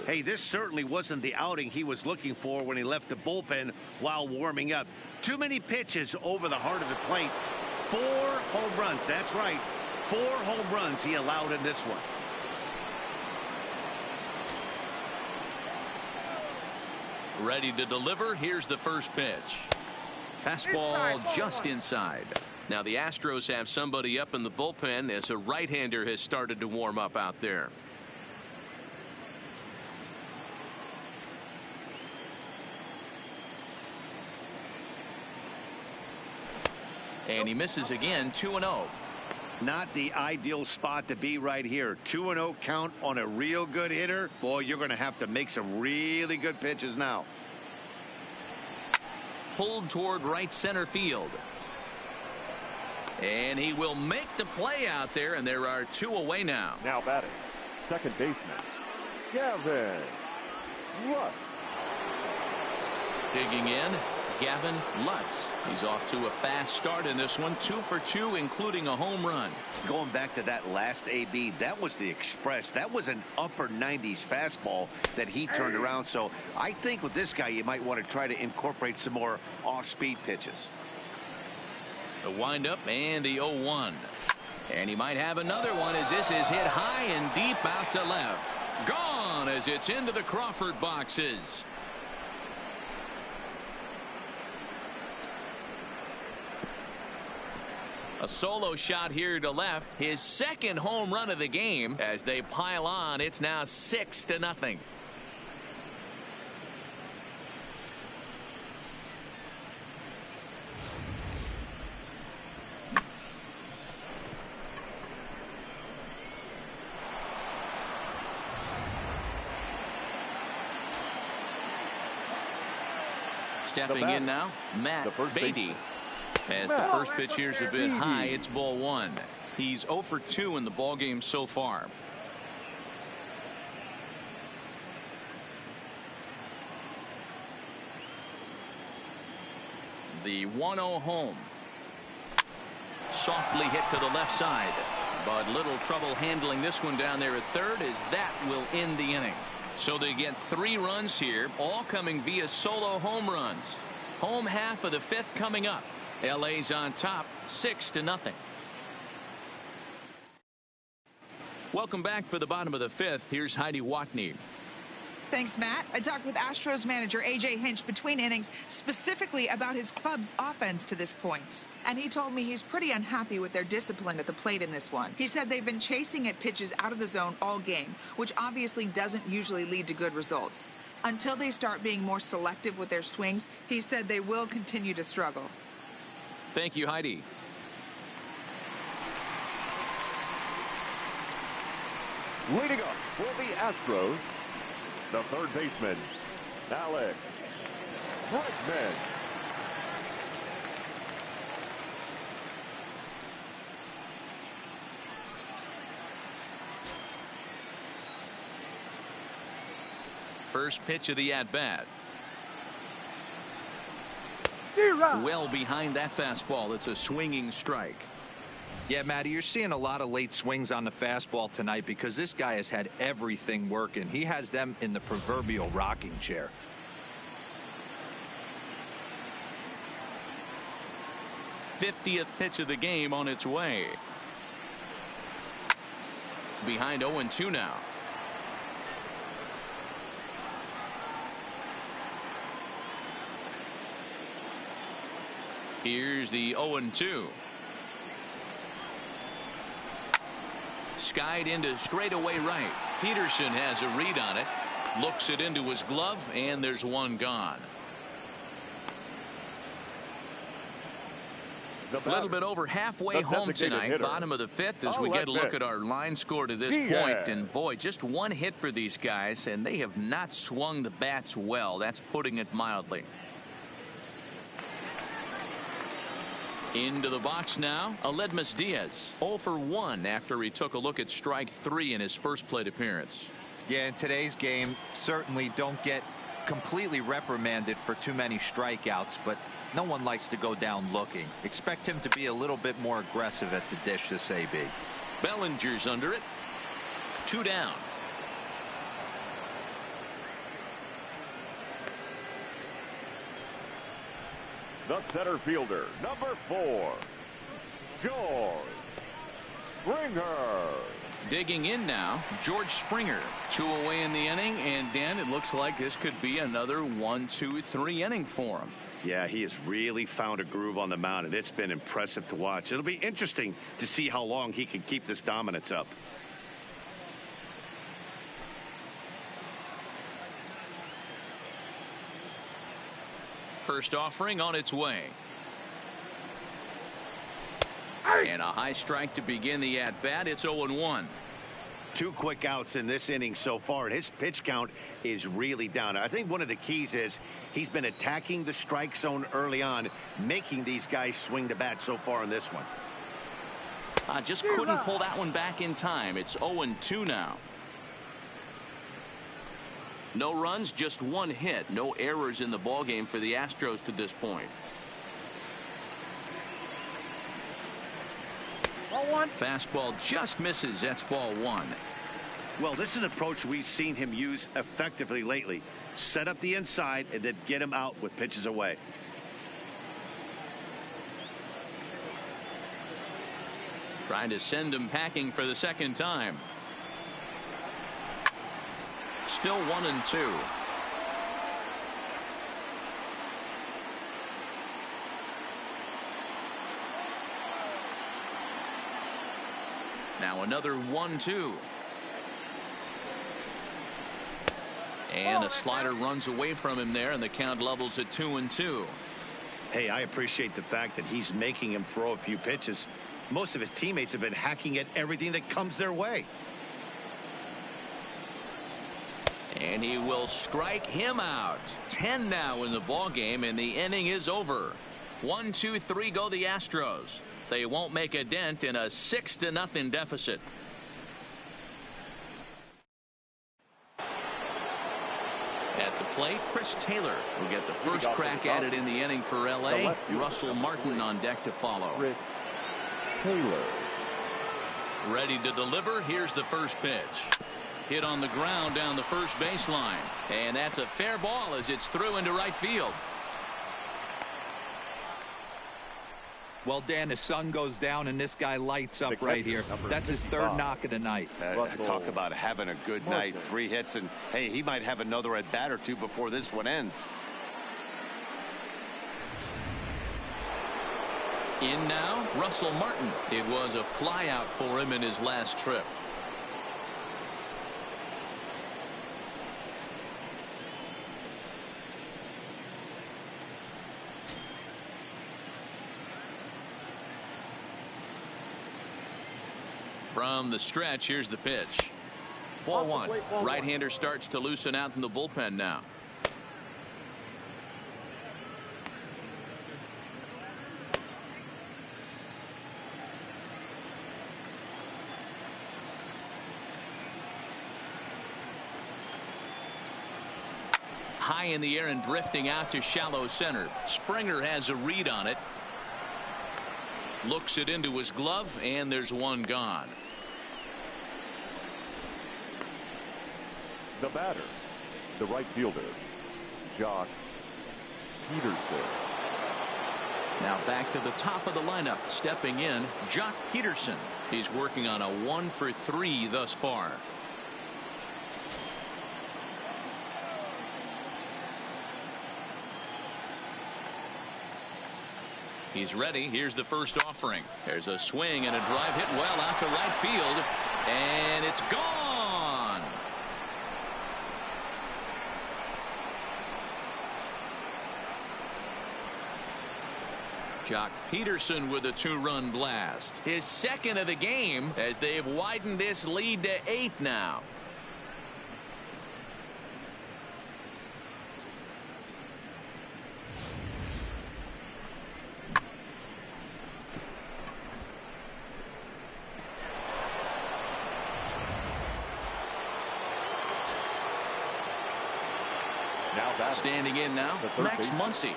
Hey, this certainly wasn't the outing he was looking for when he left the bullpen while warming up. Too many pitches over the heart of the plate. 4 home runs. That's right. 4 home runs he allowed in this one. Ready to deliver. Here's the first pitch. Fastball just inside. Now the Astros have somebody up in the bullpen as a right-hander has started to warm up out there. And he misses again. 2-0. Not the ideal spot to be right here. 2-0 count on a real good hitter. Boy, you're going to have to make some really good pitches now. Pulled toward right center field. And he will make the play out there, and there are 2 away now. Now batting, second baseman, Gavin Lux. Digging in, Gavin Lutz. He's off to a fast start in this one. 2 for 2, including a home run. Going back to that last AB, that was the express. That was an upper 90s fastball that he turned around. So I think with this guy, you might want to try to incorporate some more off-speed pitches. The windup and the 0-1. And he might have another one as this is hit high and deep out to left. Gone as it's into the Crawford boxes. A solo shot here to left. His second home run of the game. As they pile on, it's now 6-0. Stepping in now, Matt Beatty. As the first pitch here's a bit high, it's ball 1. He's 0 for 2 in the ball game so far. The 1-0 home. Softly hit to the left side, but little trouble handling this one down there at third, as that will end the inning. So they get 3 runs here, all coming via solo home runs. Home half of the 5th coming up. LA's on top, 6-0. Welcome back for the bottom of the 5th. Here's Heidi Watney. Thanks, Matt. I talked with Astros manager A.J. Hinch between innings specifically about his club's offense to this point. And he told me he's pretty unhappy with their discipline at the plate in this one. He said they've been chasing at pitches out of the zone all game, which obviously doesn't usually lead to good results. Until they start being more selective with their swings, he said they will continue to struggle. Thank you, Heidi. Leading up for the Astros, the third baseman, Alex Bregman. First pitch of the at-bat. Well behind that fastball. It's a swinging strike. Yeah, Matty, you're seeing a lot of late swings on the fastball tonight because this guy has had everything working. He has them in the proverbial rocking chair. '50th pitch of the game on its way. Behind 0-2 now. Here's the 0-2. Skied into straightaway right. Peterson has a read on it. Looks it into his glove, and there's one gone. A little bit over halfway home tonight. Hitter. Bottom of the 5th as we get a look at our line score to this point. And boy, just one hit for these guys, and they have not swung the bats well. That's putting it mildly. Into the box now, Aledmus Diaz. 0 for 1 after he took a look at strike 3 in his first plate appearance. Yeah, in today's game, certainly don't get completely reprimanded for too many strikeouts, but no one likes to go down looking. Expect him to be a little bit more aggressive at the dish this AB. Bellinger's under it. 2 down. The center fielder, number 4, George Springer. Digging in now, George Springer. 2 away in the inning, and Dan, it looks like this could be another 1, 2, 3 inning for him. Yeah, he has really found a groove on the mound, and it's been impressive to watch. It'll be interesting to see how long he can keep this dominance up. First offering on its way. And a high strike to begin the at-bat. It's 0-1. 2 quick outs in this inning so far, and his pitch count is really down. I think one of the keys is he's been attacking the strike zone early on, making these guys swing the bat so far in this one. Just couldn't pull that one back in time. It's 0-2 now. No runs, just one hit. No errors in the ballgame for the Astros to this point. Ball one. Fastball just misses. That's ball one. Well, this is an approach we've seen him use effectively lately. Set up the inside and then get him out with pitches away. Trying to send him packing for the second time. Still 1-2. Now another 1-2. And a slider runs away from him there, and the count levels at 2-2. Hey, I appreciate the fact that he's making him throw a few pitches. Most of his teammates have been hacking at everything that comes their way. And he will strike him out. 10 now in the ball game, and the inning is over. 1-2-3 go the Astros. They won't make a dent in a 6-0 deficit. At the plate, Chris Taylor will get the first crack at it in the inning for L.A. Russell Martin on deck to follow. Chris Taylor. Ready to deliver. Here's the first pitch. Hit on the ground down the first baseline. And that's a fair ball as it's through into right field. Well, Dan, the sun goes down and this guy lights up right here. That's his third knock of the night. Talk about having a good night. 3 hits, and hey, he might have another at bat or two before this one ends. In now, Russell Martin. It was a flyout for him in his last trip. From the stretch, here's the pitch. Ball one. Right-hander starts to loosen out in the bullpen now. High in the air and drifting out to shallow center. Springer has a read on it. Looks it into his glove, and there's one gone. The batter, the right fielder, Jock Peterson. Now back to the top of the lineup. Stepping in, Jock Peterson. He's working on a 1-for-3 thus far. He's ready. Here's the first offering. There's a swing and a drive hit well out to right field. And it's gone. Jock Peterson with a 2-run blast. His second of the game as they've widened this lead to 8 now. Standing in now, Max Muncy.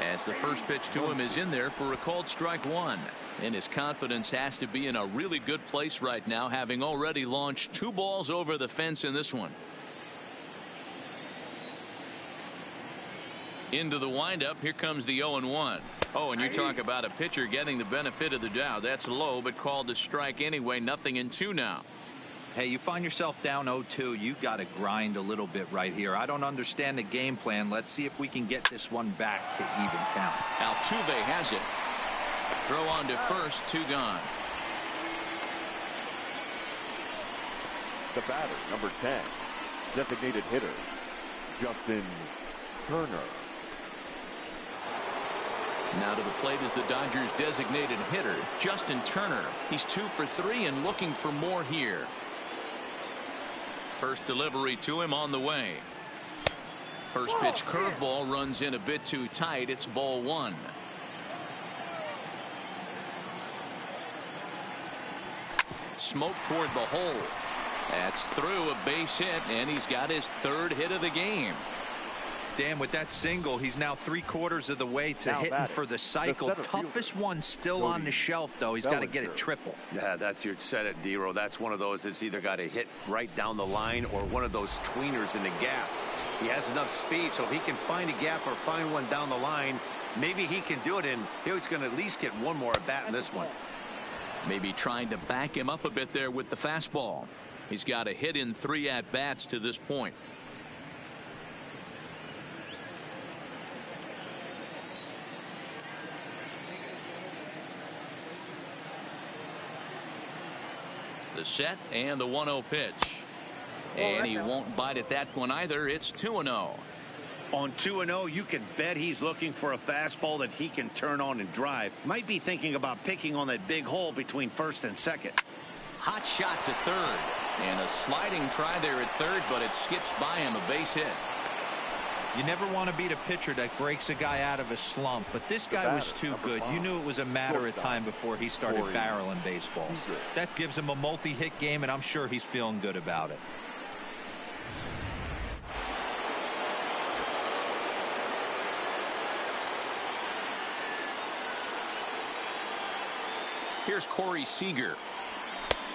As the first pitch to him is in there for a called strike one. And his confidence has to be in a really good place right now, having already launched 2 balls over the fence in this one. Into the windup. Here comes the 0-1. Oh, and you talk about a pitcher getting the benefit of the doubt. That's low, but called a strike anyway. 0-2 now. Hey, you find yourself down 0-2. You got to grind a little bit right here. I don't understand the game plan. Let's see if we can get this one back to even count. Altuve has it. Throw on to first. 2 gone. The batter, number 10, designated hitter, Justin Turner. Now to the plate is the Dodgers designated hitter, Justin Turner. He's 2 for 3 and looking for more here. First delivery to him on the way. First pitch curveball runs in a bit too tight. It's ball 1. Smoke toward the hole. That's through, a base hit, and he's got his third hit of the game. Dan, with that single, he's now 3/4 of the way to hitting for the cycle. Toughest one still on the shelf, though. He's got to get it triple. Yeah, that's your set it, D-Row. That's one of those that's either got to hit right down the line or one of those tweeners in the gap. He has enough speed, so if he can find a gap or find one down the line, maybe he can do it, and he's going to at least get one more at bat in this one. Maybe trying to back him up a bit there with the fastball. He's got a hit in 3 at-bats to this point. The set and the 1-0 pitch. And he won't bite at that one either. It's 2-0. On 2-0, you can bet he's looking for a fastball that he can turn on and drive. Might be thinking about picking on that big hole between first and second. Hot shot to third. And a sliding try there at third, but it skips by him, a base hit. You never want to beat a pitcher that breaks a guy out of a slump, but this guy was too good. You knew it was a matter of time before he started barreling baseballs. That gives him a multi-hit game, and I'm sure he's feeling good about it. Here's Corey Seager,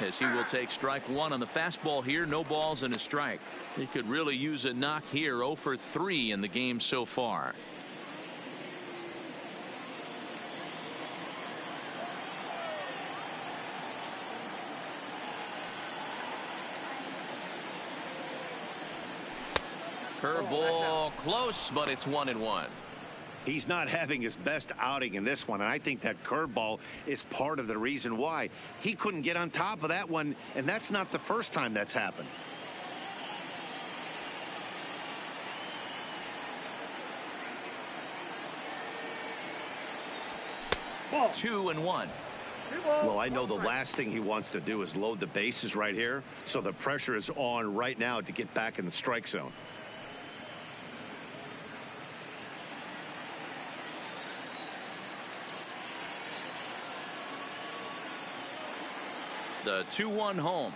as he will take strike 1 on the fastball here. No balls and a strike. He could really use a knock here. 0 for 3 in the game so far. Curveball close, but it's 1-1. He's not having his best outing in this one, and I think that curveball is part of the reason why. He couldn't get on top of that one, and that's not the first time that's happened. Ball. 2-1. Well, I know the last thing he wants to do is load the bases right here, so the pressure is on right now to get back in the strike zone. The 2-1 home.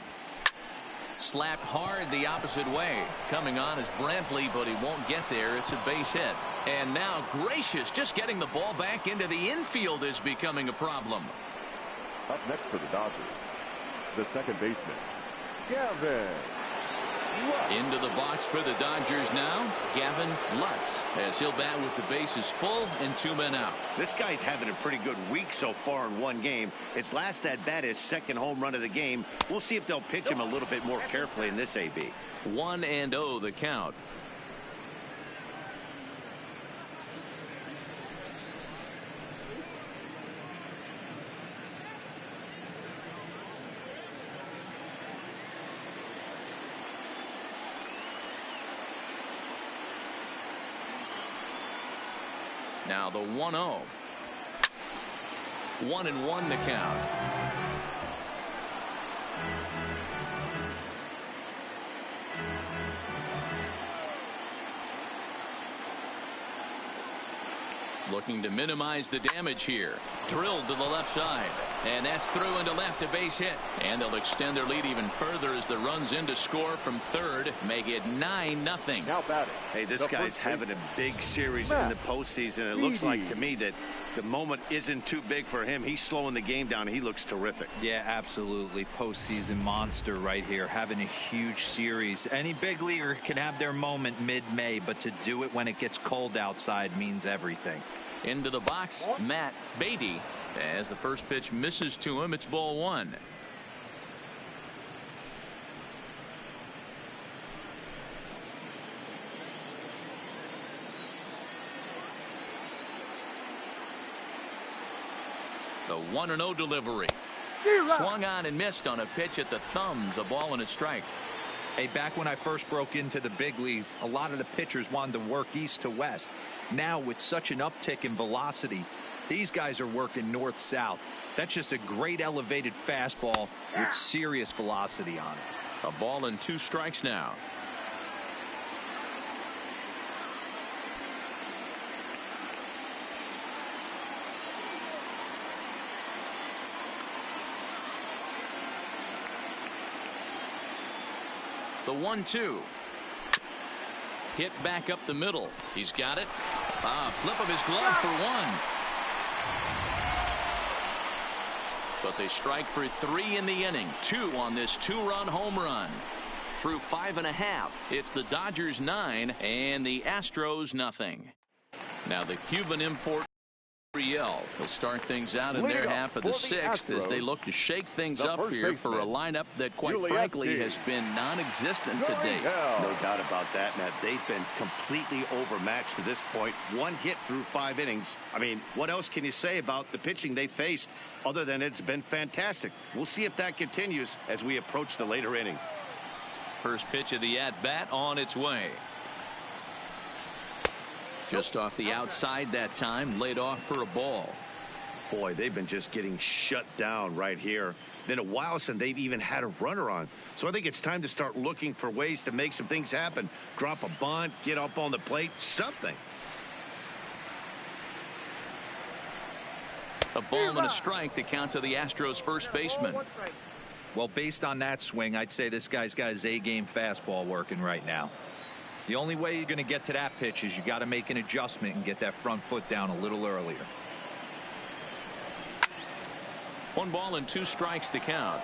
Slapped hard the opposite way. Coming on is Brantley, but he won't get there. It's a base hit. And now Gracious, just getting the ball back into the infield is becoming a problem. Up next for the Dodgers, the second baseman, Gavin Lutz. Into the box for the Dodgers now, Gavin Lutz, as he'll bat with the bases full and 2 men out. This guy's having a pretty good week so far in one game. His last at bat is second home run of the game. We'll see if they'll pitch him a little bit more carefully in this AB. 1-0 the count. Now the 1-0. 1-1 the count. Looking to minimize the damage here. Drilled to the left side. And that's through into left, a base hit. And they'll extend their lead even further as the runs in to score from third. Make it 9-0. Now batting. Hey, this guy's having a big series in the postseason. It looks like to me that the moment isn't too big for him. He's slowing the game down. He looks terrific. Yeah, absolutely. Postseason monster right here, having a huge series. Any big leaguer can have their moment mid-May, but to do it when it gets cold outside means everything. Into the box, Matt Beatty. As the first pitch misses to him, it's ball 1. The 1-0 delivery. Swung on and missed on a pitch at the thumbs. A ball and a strike. Hey, back when I first broke into the big leagues, a lot of the pitchers wanted to work east to west. Now, with such an uptick in velocity, these guys are working north-south. That's just a great elevated fastball with serious velocity on it. A ball and 2 strikes now. The 1-2. Hit back up the middle. He's got it. Flip of his glove for one. But they strike for 3 in the inning. 2 on this 2-run home run. Through 5.5, it's the Dodgers 9 and the Astros nothing. Now the Cuban import Riel will start things out in their half of the 6th as they look to shake things up here for a lineup that quite frankly has been non-existent to date. No doubt about that, Matt. They've been completely overmatched to this point. 1 hit through 5 innings. I mean, what else can you say about the pitching they faced other than it's been fantastic? We'll see if that continues as we approach the later inning. First pitch of the at-bat on its way. Just off the outside that time, laid off for a ball. Boy, they've been just getting shut down right here. Been a while since they've even had a runner on. So I think it's time to start looking for ways to make some things happen. Drop a bunt, get up on the plate, something. A ball and a strike to count to the Astros first baseman. Well, based on that swing, I'd say this guy's got his A-game fastball working right now. The only way you're going to get to that pitch is you got to make an adjustment and get that front foot down a little earlier. 1 ball and 2 strikes to count.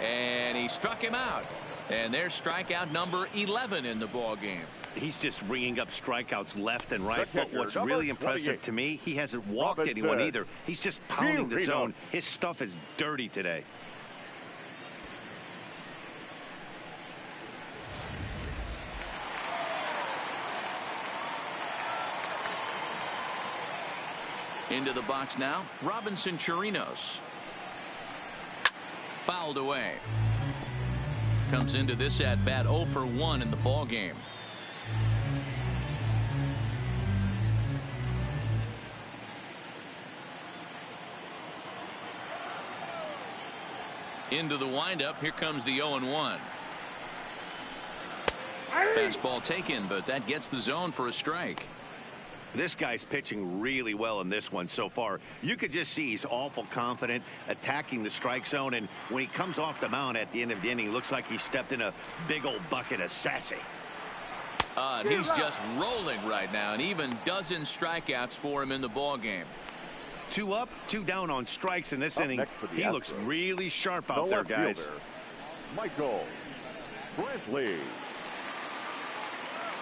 And he struck him out. And there's strikeout number 11 in the ball game. He's just ringing up strikeouts left and right. But what's really impressive to me, he hasn't walked anyone either. He's just pounding the zone. His stuff is dirty today. Into the box now, Robinson Chirinos. Fouled away. Comes into this at bat 0 for 1 in the ball game. Into the windup. Here comes the 0-1. Fastball taken, but that gets the zone for a strike. This guy's pitching really well in this one so far. You could just see he's awful confident attacking the strike zone, and when he comes off the mound at the end of the inning, it looks like he stepped in a big old bucket of sassy. And he's just rolling right now, and even dozen strikeouts for him in the ball game. 2 up, 2 down on strikes in this inning. He looks really sharp out there, guys. Fielder, Michael Brantley.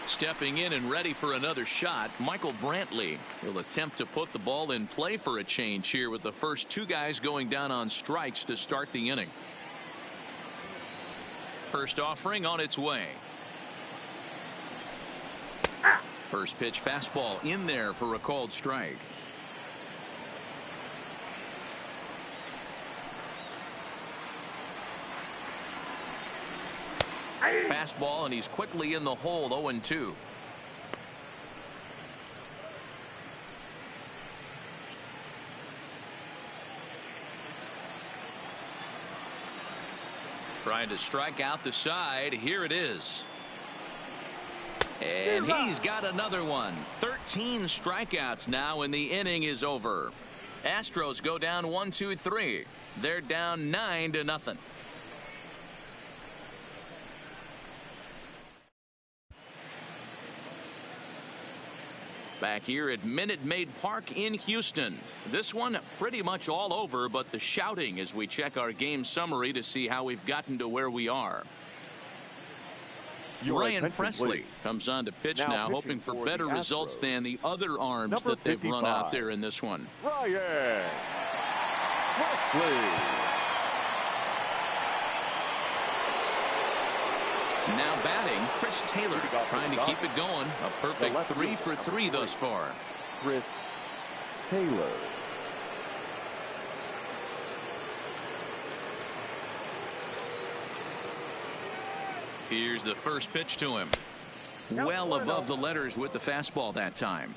Stepping in and ready for another shot, Michael Brantley will attempt to put the ball in play for a change here with the first 2 guys going down on strikes to start the inning. First offering on its way. First pitch fastball in there for a called strike. Fastball, and he's quickly in the hole. 0-2. Trying to strike out the side. Here it is. And he's got another one. 13 strikeouts now, and the inning is over. Astros go down 1-2-3. They're down 9-0. Back here at Minute Maid Park in Houston. This one pretty much all over, but the shouting as we check our game summary to see how we've gotten to where we are. Ryan Presley comes on to pitch now hoping for better results than the other arms that they've run out there in this one. Ryan Presley. Now batting, Chris Taylor, trying to keep it going. A perfect 3 for 3 thus far. Chris Taylor. Here's the first pitch to him. Well above the letters with the fastball that time.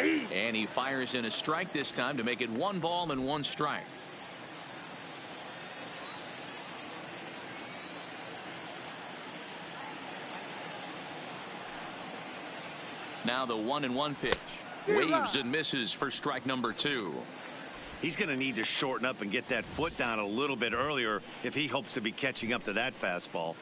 And he fires in a strike this time to make it 1 ball and 1 strike. Now the 1-1 pitch. Waves and misses for strike number 2. He's going to need to shorten up and get that foot down a little bit earlier if he hopes to be catching up to that fastball.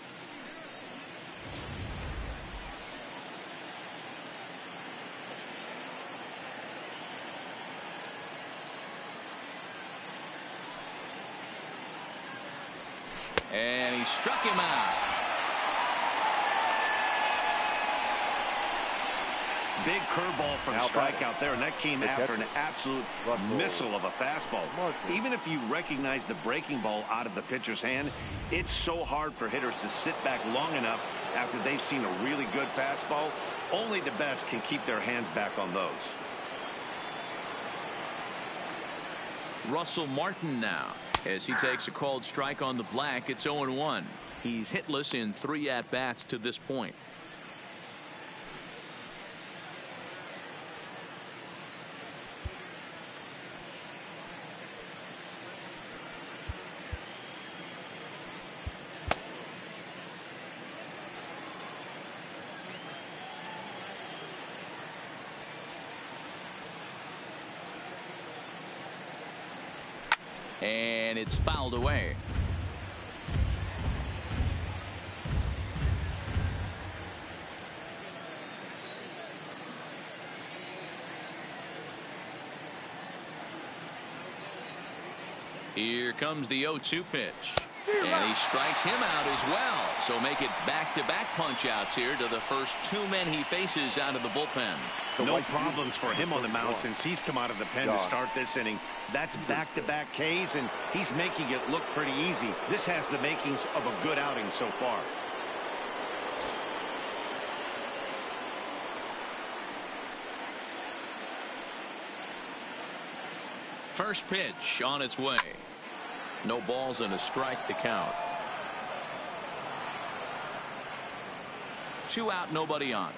And he struck him out. Big curveball from strike out there, and that came after an absolute missile of a fastball. Even if you recognize the breaking ball out of the pitcher's hand, it's so hard for hitters to sit back long enough after they've seen a really good fastball. Only the best can keep their hands back on those. Russell Martin now, as he takes a called strike on the black. It's 0-1. He's hitless in 3 at-bats to this point. And it's fouled away. Here comes the 0-2 pitch. And he strikes him out as well. So make it back-to-back punch-outs here to the first 2 men he faces out of the bullpen. No problems for him on the mound since he's come out of the pen to start this inning. That's back-to-back Ks, and he's making it look pretty easy. This has the makings of a good outing so far. First pitch on its way. No balls and a strike to count. 2 out, nobody on.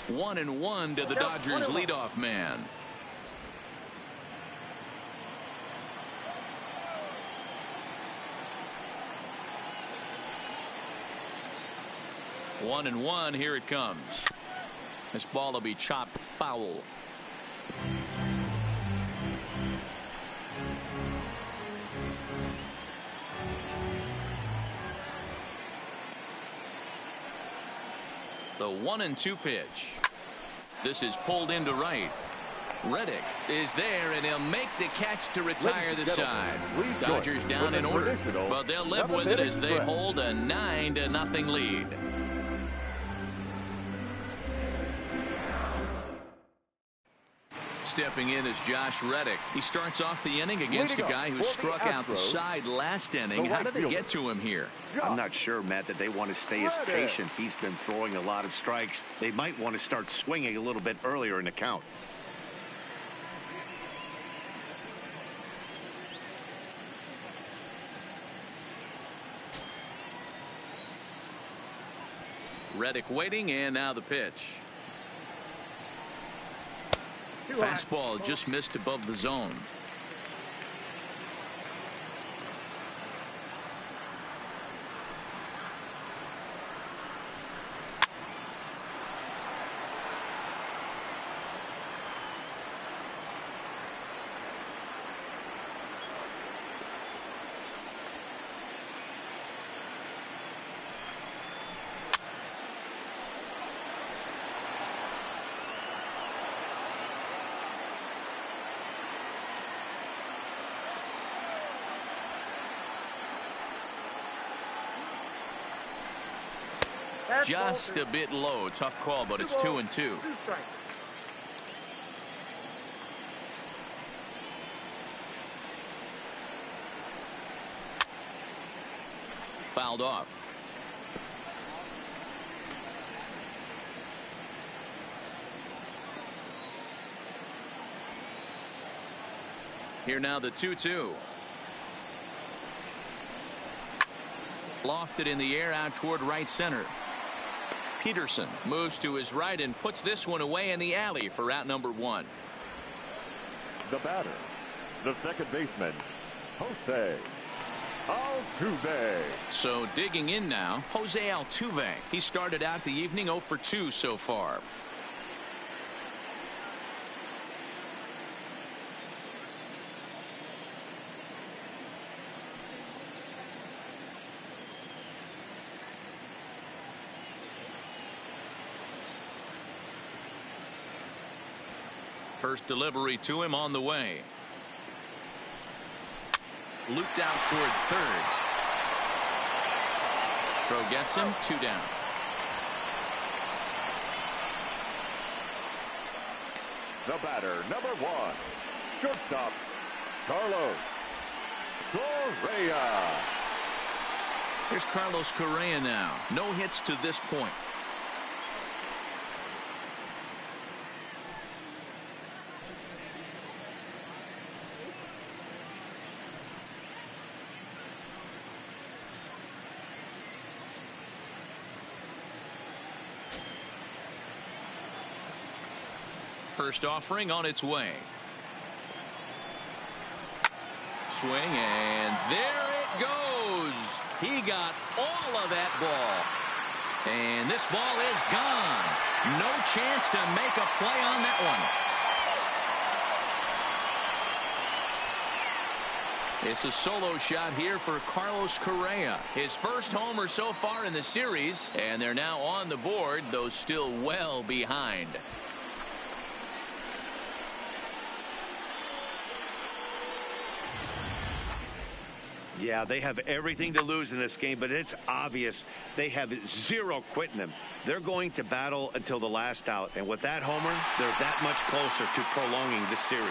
One and 1 to the Dodgers leadoff man. One and 1, here it comes. This ball will be chopped foul. The 1-2 pitch. This is pulled into right. Reddick is there, and he'll make the catch to retire the side. Dodgers down in order, but they'll live with it as they hold a 9-0 lead. Stepping in is Josh Reddick. He starts off the inning against a guy who struck out the side last inning. How did they get to him here? I'm not sure, Matt, that they want to stay as patient. He's been throwing a lot of strikes. They might want to start swinging a little bit earlier in the count. Reddick waiting, and now the pitch. Fastball just missed above the zone. Just a bit low. Tough call, but it's 2-2. Fouled off. Here now the 2-2. Lofted in the air out toward right center. Peterson moves to his right and puts this one away in the alley for out number 1. The batter, the second baseman, Jose Altuve. So digging in now, Jose Altuve. He started out the evening 0 for 2 so far. First delivery to him on the way. Looped out toward third. Throw gets him, 2 down. The batter, number 1, shortstop, Carlos Correa. Here's Carlos Correa now. No hits to this point. First offering on its way. Swing, and there it goes. He got all of that ball. And this ball is gone. No chance to make a play on that one. It's a solo shot here for Carlos Correa. His first homer so far in the series, and they're now on the board, though still well behind. Yeah, they have everything to lose in this game, but it's obvious they have zero quitting them. They're going to battle until the last out, and with that homer, they're that much closer to prolonging this series.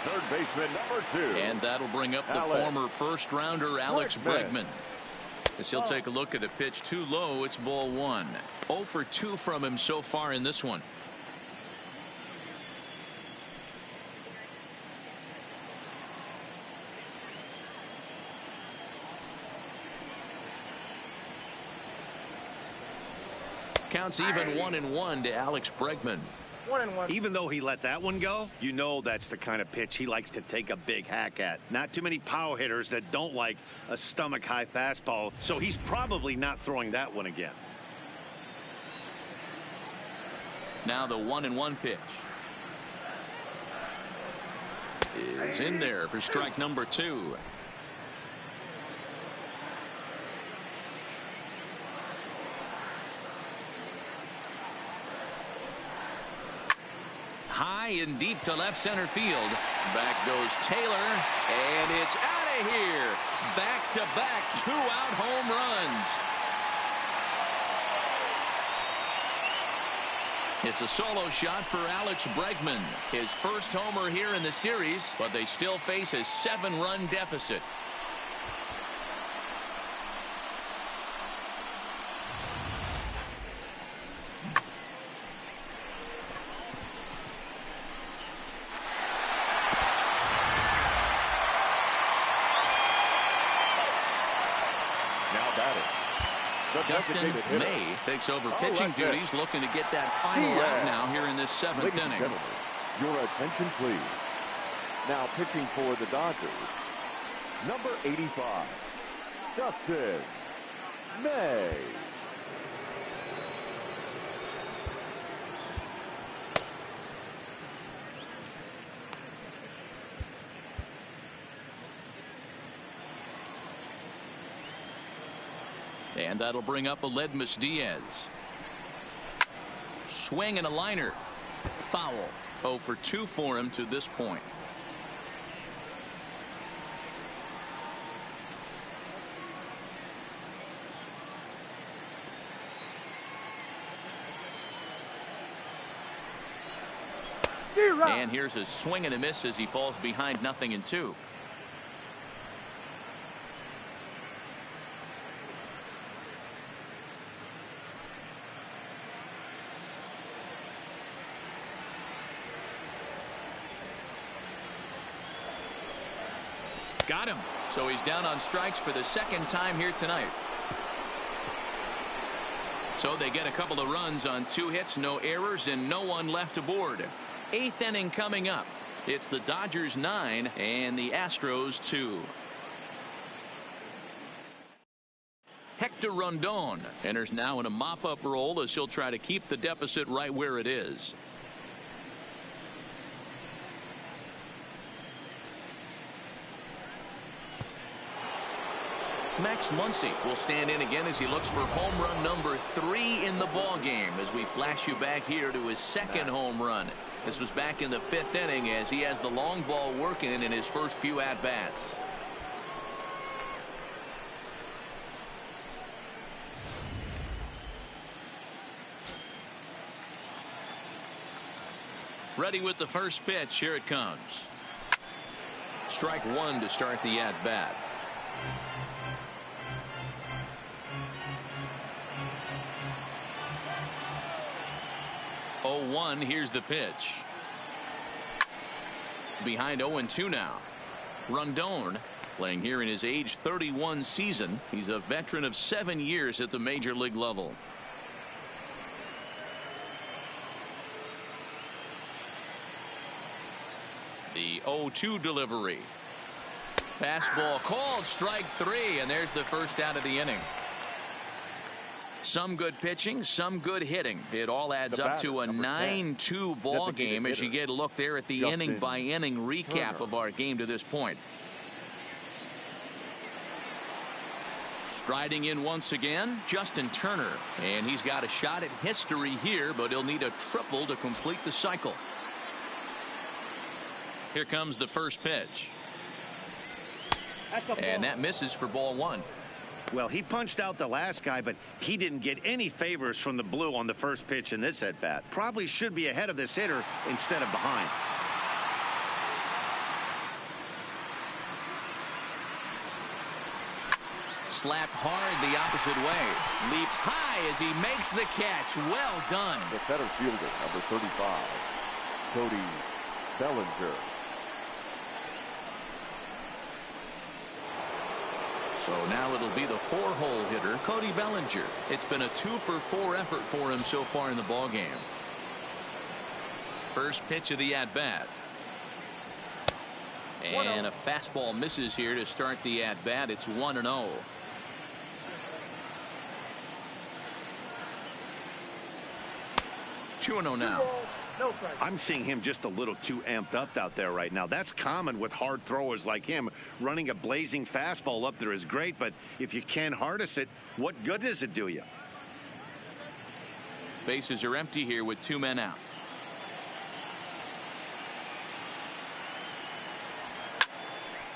Third baseman, number 2. And that'll bring up the former first-rounder Alex Bregman. As he'll take a look at the pitch, too low. It's ball 1. 0 for 2 from him so far in this one. Counts even 1-1 to Alex Bregman. 1-1. Even though he let that one go, you know that's the kind of pitch he likes to take a big hack at. Not too many power hitters that don't like a stomach-high fastball, so he's probably not throwing that one again. Now the 1-1 pitch is in there for strike number 2. High and deep to left center field. Back goes Taylor, and it's out of here. Back-to-back 2-out home runs. It's a solo shot for Alex Bregman. His first homer here in the series, but they still face a 7-run deficit. Dustin May takes over pitching duties, looking to get that final out now here in this 7th inning. Your attention, please. Now pitching for the Dodgers, number 85, Dustin May. And that'll bring up Aledmys Diaz. Swing and a liner. Foul. 0 for 2 for him to this point. And here's a swing and a miss as he falls behind 0-2. Got him. So he's down on strikes for the second time here tonight. So they get a couple of runs on 2 hits, no errors, and no one left aboard. 8th inning coming up. It's the Dodgers 9 and the Astros 2. Hector Rondon enters now in a mop-up role as he'll try to keep the deficit right where it is. Max Muncy will stand in again as he looks for home run number 3 in the ball game as we flash you back here to his second home run. This was back in the 5th inning as he has the long ball working in his first few at-bats. Ready with the first pitch. Here it comes. Strike 1 to start the at-bat. Oh, 1. Here's the pitch. Behind 0-2 now. Rondon playing here in his age 31 season. He's a veteran of 7 years at the major league level. The 0-2 delivery. Fastball called, strike 3, and there's the first out of the inning. Some good pitching, some good hitting. It all adds up to a 9-2 ball game as you get a look there at the inning by inning recap of our game to this point. Striding in once again, Justin Turner, and he's got a shot at history here, but he'll need a triple to complete the cycle. Here comes the first pitch. And that misses for ball 1. Well, he punched out the last guy, but he didn't get any favors from the blue on the first pitch in this at-bat. Probably should be ahead of this hitter instead of behind. Slapped hard the opposite way. Leaps high as he makes the catch. Well done. The center fielder, number 35, Cody Bellinger. So now it'll be the 4-hole hitter, Cody Bellinger. It's been a 2-for-4 effort for him so far in the ballgame. First pitch of the at-bat. And a fastball misses here to start the at-bat. It's 1-0. Two 2-0 now. I'm seeing him just a little too amped up out there right now. That's common with hard throwers like him. Running a blazing fastball up there is great, but if you can't harness it, what good does it do you? Bases are empty here with 2 men out.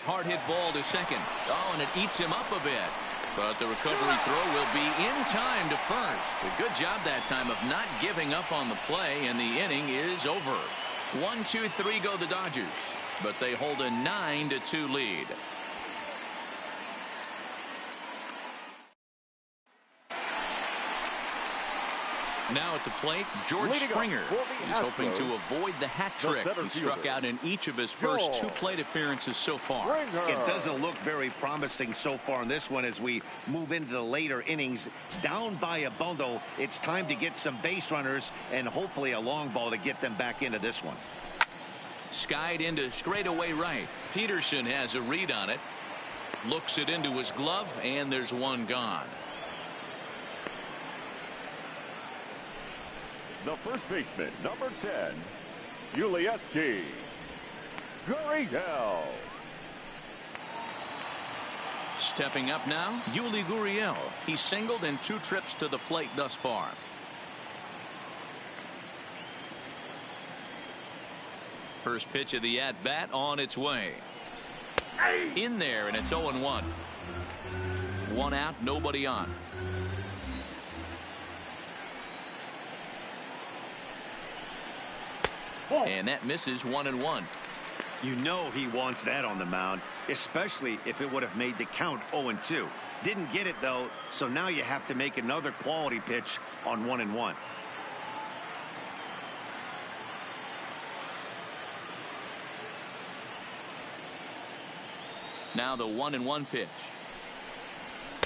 Hard hit ball to second. Oh, and it eats him up a bit. But the recovery throw will be in time to first. A good job that time of not giving up on the play, and the inning is over. 1-2-3 go the Dodgers, but they hold a 9-2 lead. Now at the plate, George Springer. He's hoping to avoid the hat trick. He struck out in each of his first 2 plate appearances so far. It doesn't look very promising so far in this one as we move into the later innings. Down by a bundle, it's time to get some base runners and hopefully a long ball to get them back into this one. Skied into straightaway right. Peterson has a read on it. Looks it into his glove, and there's one gone. The first baseman, number 10, Ulieski Gurriel. Stepping up now, Yuli Gurriel. He's singled in 2 trips to the plate thus far. First pitch of the at-bat on its way. In there, and it's 0-1. 1 out, nobody on. And that misses 1-1. You know he wants that on the mound, especially if it would have made the count 0-2. Didn't get it, though, so now you have to make another quality pitch on 1-1. Now the 1-1 pitch.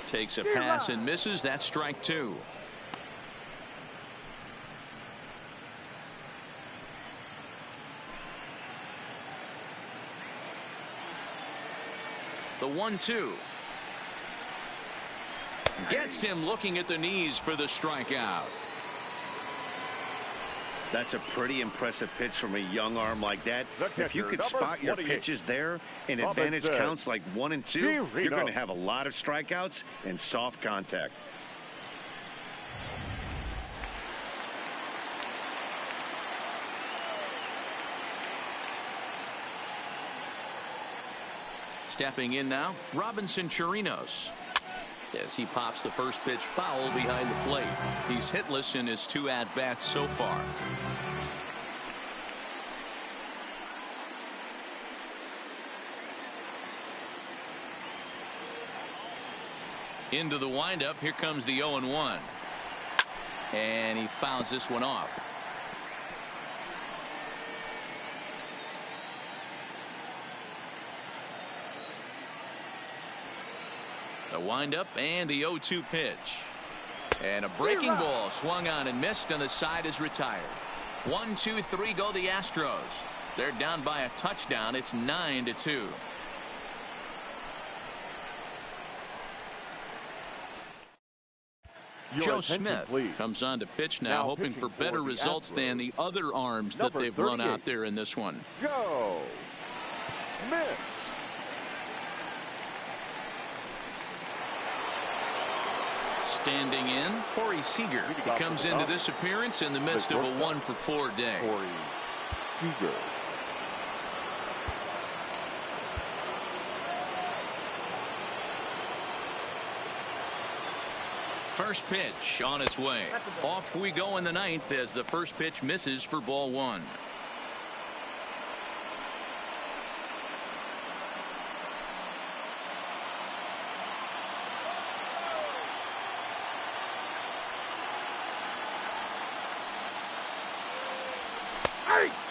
Takes a pass and misses. That's strike two. The 1-2. Gets him looking at the knees for the strikeout. That's a pretty impressive pitch from a young arm like that. If you could spot your pitches there and advantage counts like 1 and 2, you're going to have a lot of strikeouts and soft contact. Stepping in now, Robinson Chirinos. As he pops the first pitch foul behind the plate. He's hitless in his 2 at-bats so far. Into the windup. Here comes the 0-1. And he fouls this one off. The windup and the 0-2 pitch. And a breaking ball swung on and missed, and the side is retired. 1, 2, 3 go the Astros. They're down by a touchdown. It's 9-2. Joe Smith comes on to pitch now, hoping for better results than the other arms that they've run out there in this one. Joe Smith. Standing in, Corey Seager. He comes into this appearance in the midst of a 1-for-4 day. Corey Seager. First pitch on its way. Off we go in the 9th as the first pitch misses for ball 1.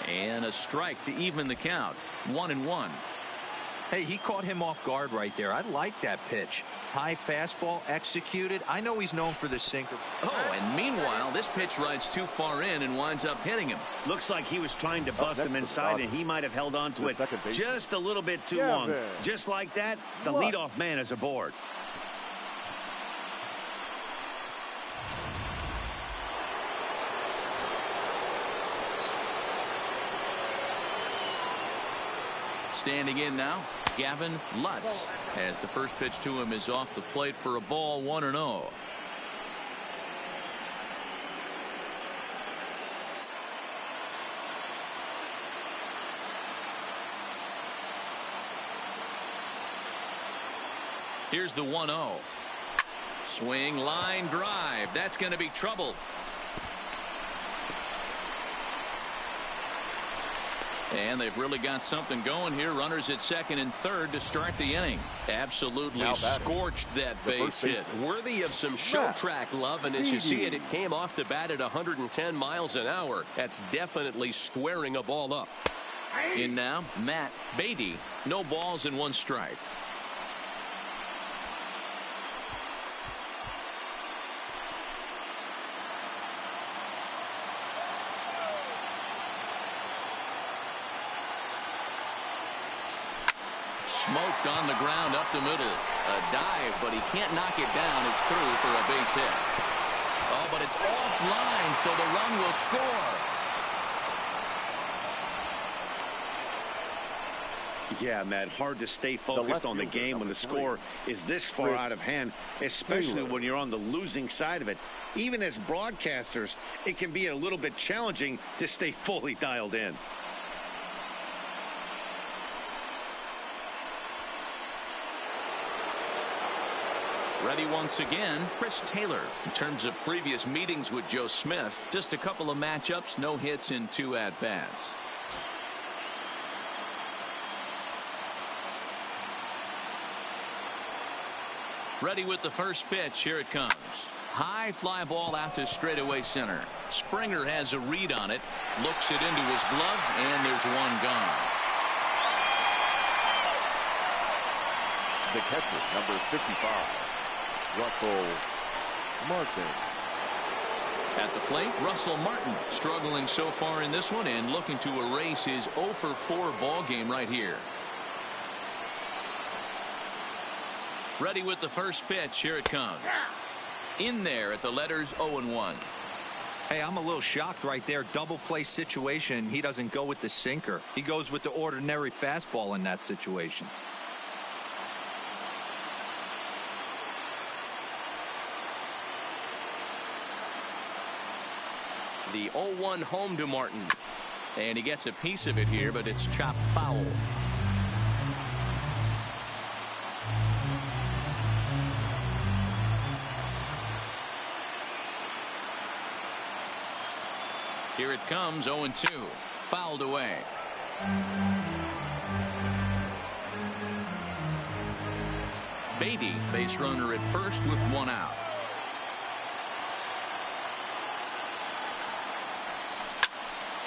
And a strike to even the count. 1-1. Hey, he caught him off guard right there. I like that pitch. High fastball executed. I know he's known for the sinker. Oh, and meanwhile, this pitch rides too far in and winds up hitting him. Looks like he was trying to bust him inside, and he might have held on to it just a little bit too long. Just like that, the leadoff man is aboard. Standing in now, Gavin Lutz, as the first pitch to him is off the plate for a ball. 1-0. Here's the 1-0. Swing, line drive. That's going to be trouble. And they've really got something going here. Runners at second and third to start the inning. Absolutely scorched that base hit. Worthy of some show track love, and as you see it, it came off the bat at 110 miles an hour. That's definitely squaring a ball up. In now, Matt Beatty. No balls and 1 strike. Smoked on the ground up the middle. A dive, but he can't knock it down. It's through for a base hit. Oh, but it's offline, so the run will score. Yeah, Matt, hard to stay focused on the game when the score is this far out of hand, especially when you're on the losing side of it. Even as broadcasters, it can be a little bit challenging to stay fully dialed in. Ready once again, Chris Taylor. In terms of previous meetings with Joe Smith, just a couple of matchups, no hits in 2 at-bats. Ready with the first pitch. Here it comes. High fly ball out to straightaway center. Springer has a read on it, looks it into his glove, and there's one gone. The catcher, number 55, Russell Martin. At the plate, Russell Martin struggling so far in this one and looking to erase his 0 for 4 ball game right here. Ready with the first pitch. Here it comes. In there at the letters 0-1. Hey, I'm a little shocked right there. Double play situation. He doesn't go with the sinker. He goes with the ordinary fastball in that situation. The 0-1 home to Martin. And he gets a piece of it here, but it's chopped foul. Here it comes, 0-2. Fouled away. Beatty, base runner at first with 1 out.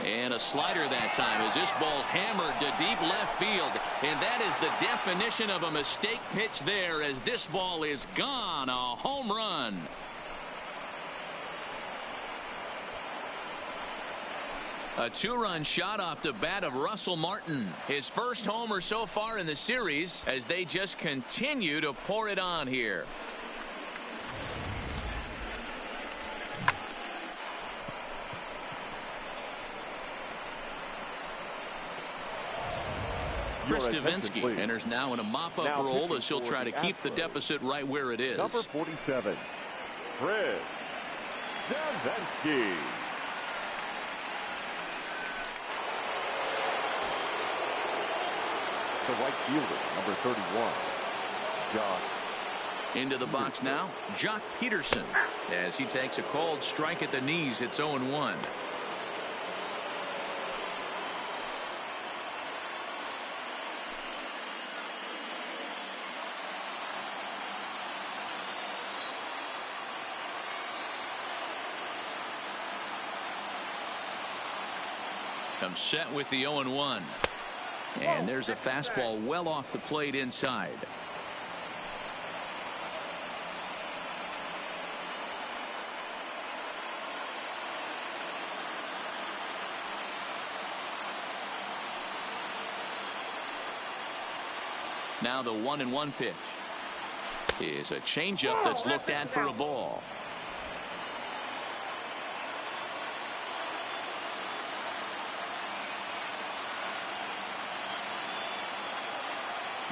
And a slider that time as this ball's hammered to deep left field. And that is the definition of a mistake pitch there as this ball is gone. A home run. A 2-run shot off the bat of Russell Martin. His first homer so far in the series as they just continue to pour it on here. Chris Davinsky enters now in a mop-up role as he'll try to keep the deficit right where it is. Number 47, Chris Davinsky. The right fielder, number 31, Josh. Into the box now, Jock Peterson, as he takes a called strike at the knees. It's 0-1. Comes set with the 0-1. And there's a fastball well off the plate inside. Now the 1-1 pitch is a changeup that's looked at for a ball.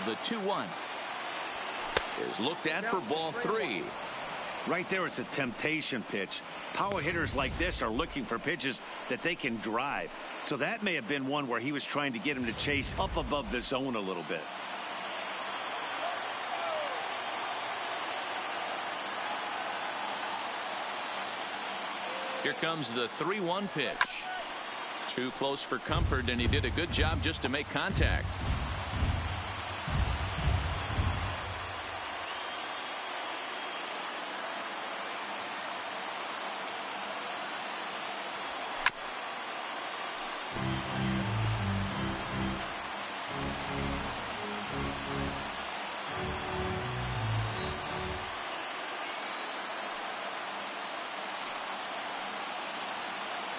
The 2-1 is looked at for ball 3. Right there is a temptation pitch. Power hitters like this are looking for pitches that they can drive. So that may have been one where he was trying to get him to chase up above the zone a little bit. Here comes the 3-1 pitch. Too close for comfort, and he did a good job just to make contact.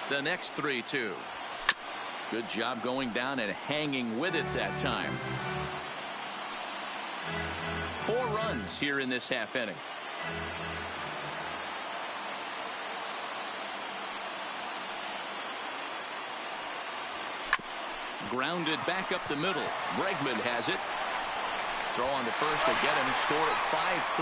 The next 3-2. Good job going down and hanging with it that time. 4 runs here in this half inning. Grounded back up the middle. Bregman has it. Throw on to first to get him. Score at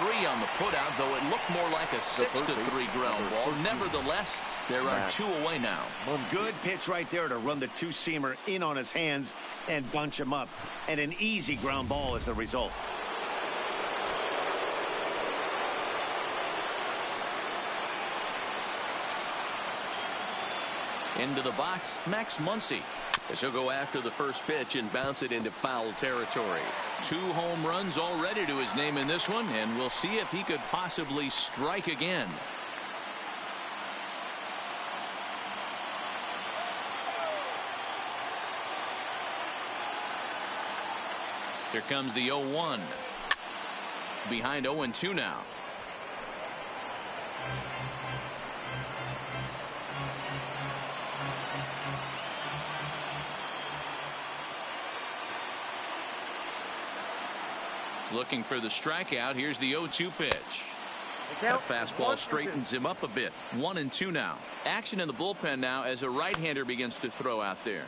5-3 on the putout, though it looked more like a 6-3 ground ball. Nevertheless, there are 2 away now. Good pitch right there to run the 2-seamer in on his hands and bunch him up. And an easy ground ball is the result. Into the box, Max Muncy, as he'll go after the first pitch and bounce it into foul territory. 2 home runs already to his name in this one, and we'll see if he could possibly strike again. Here comes the 0-1. Behind 0-2 now. Looking for the strikeout. Here's the 0-2 pitch. That fastball straightens him up a bit. 1-2 now. Action in the bullpen now as a right-hander begins to throw out there.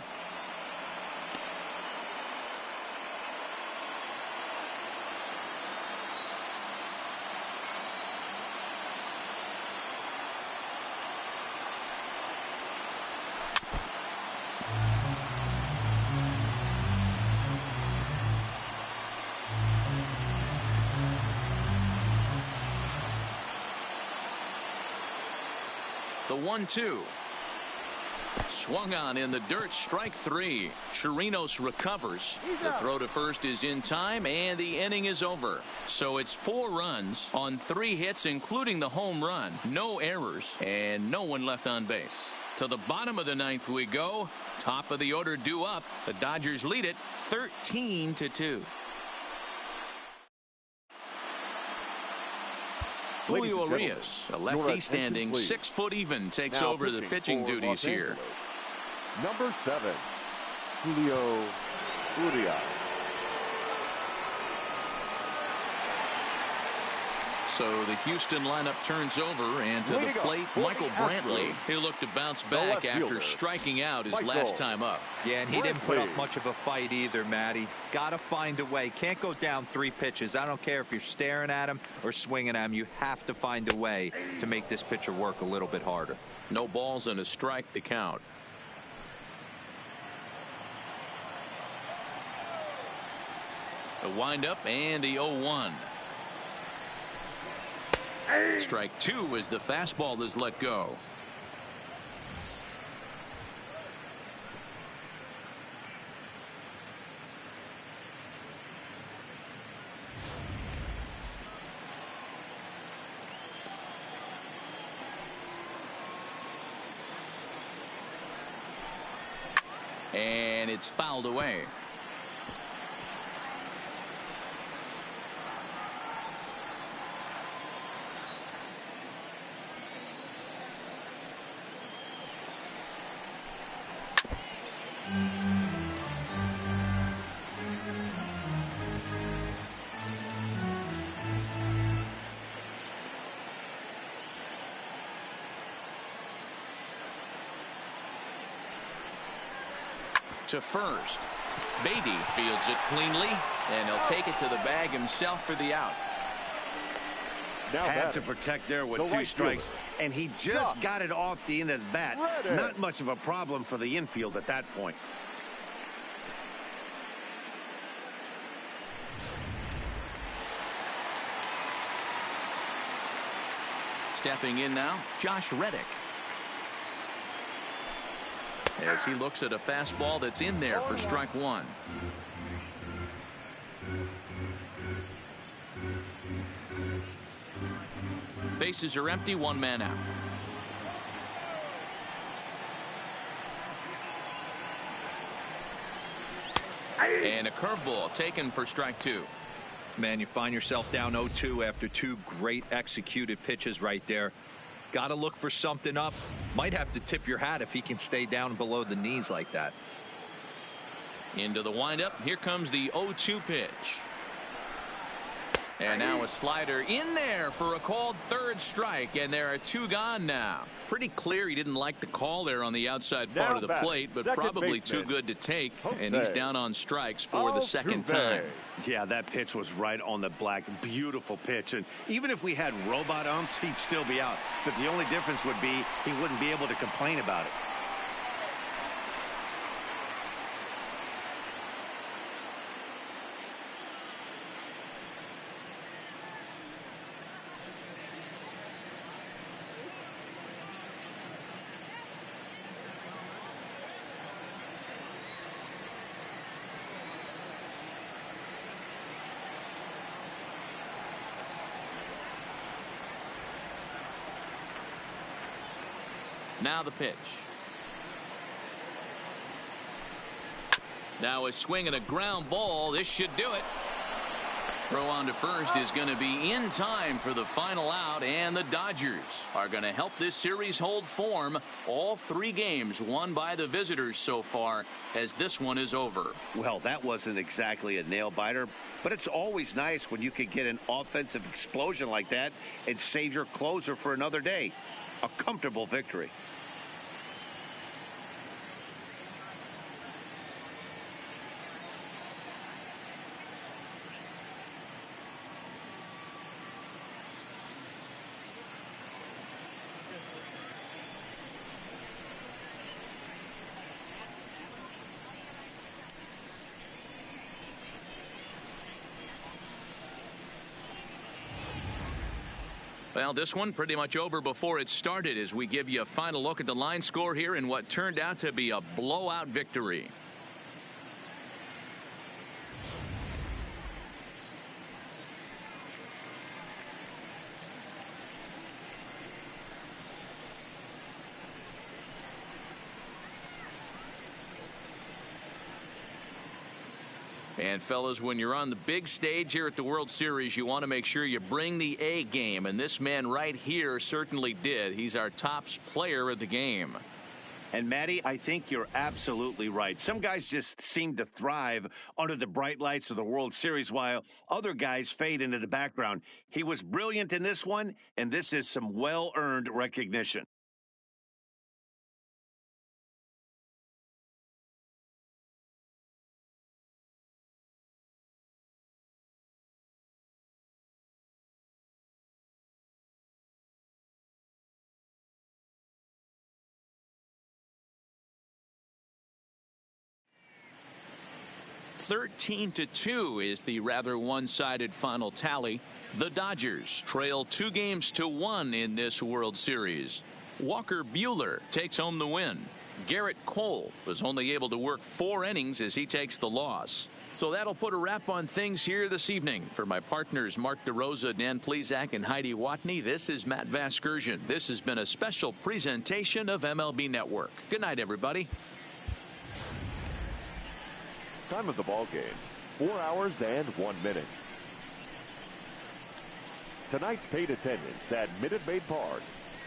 The 1-2. Swung on in the dirt. Strike 3. Chirinos recovers. The throw to first is in time, and the inning is over. So it's 4 runs on 3 hits, including the home run. No errors, and no one left on base. To the bottom of the 9th we go. Top of the order due up. The Dodgers lead it 13-2. Julio Urias, a lefty standing 6 foot even, takes now over the pitching duties here. Number 7, Julio Urias. So the Houston lineup turns over, and to the plate, Michael Brantley, who looked to bounce back after striking out his last time up. Yeah, and he didn't put up much of a fight either, Matty. Got to find a way. Can't go down 3 pitches. I don't care if you're staring at him or swinging at him. You have to find a way to make this pitcher work a little bit harder. No balls and a strike to count. The windup and the 0-1. Strike 2 as the fastball is let go. And it's fouled away. To first. Beatty fields it cleanly, and he'll take it to the bag himself for the out. Now had to protect there with 2 strikes, and he just got it off the end of the bat. Not much of a problem for the infield at that point. Stepping in now, Josh Reddick. As he looks at a fastball that's in there for strike 1. Bases are empty, 1 man out. And a curveball taken for strike 2. Man, you find yourself down 0-2 after 2 great executed pitches right there. Got to look for something up. Might have to tip your hat if he can stay down below the knees like that. Into the windup. Here comes the 0-2 pitch. And now a slider in there for a called 3rd strike, and there are 2 gone now. Pretty clear he didn't like the call there on the outside part of the plate, but probably too good to take, and he's down on strikes for the 2nd time. Yeah, that pitch was right on the black. Beautiful pitch, and even if we had robot umps, he'd still be out. But the only difference would be he wouldn't be able to complain about it. Now the pitch. Now a swing and a ground ball. This should do it. throw on to first is going to be in time for the final out, and the Dodgers are going to help this series hold form. All 3 games won by the visitors so far, as this one is over. Well, that wasn't exactly a nail-biter, but it's always nice when you can get an offensive explosion like that and save your closer for another day. A comfortable victory. Well, this one pretty much over before it started as we give you a final look at the line score here in what turned out to be a blowout victory. And fellas, when you're on the big stage here at the World Series, you want to make sure you bring the A game, and this man right here certainly did. He's our top player of the game. And Matty, I think you're absolutely right. Some guys just seem to thrive under the bright lights of the World Series while other guys fade into the background. He was brilliant in this one, and this is some well-earned recognition. (13-2) is the rather one-sided final tally. The Dodgers trail 2-1 in this World Series. Walker Buehler takes home the win. Garrett Cole was only able to work 4 innings as he takes the loss. So that'll put a wrap on things here this evening. For my partners Mark DeRosa, Dan Plesac, and Heidi Watney, this is Matt Vasgersian. This has been a special presentation of MLB Network. Good night, everybody. Time of the ball game, 4 hours and 1 minute. Tonight's paid attendance at Minute Maid Park,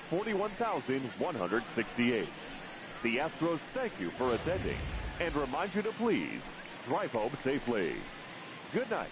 41,168. The Astros thank you for attending and remind you to please drive home safely. Good night.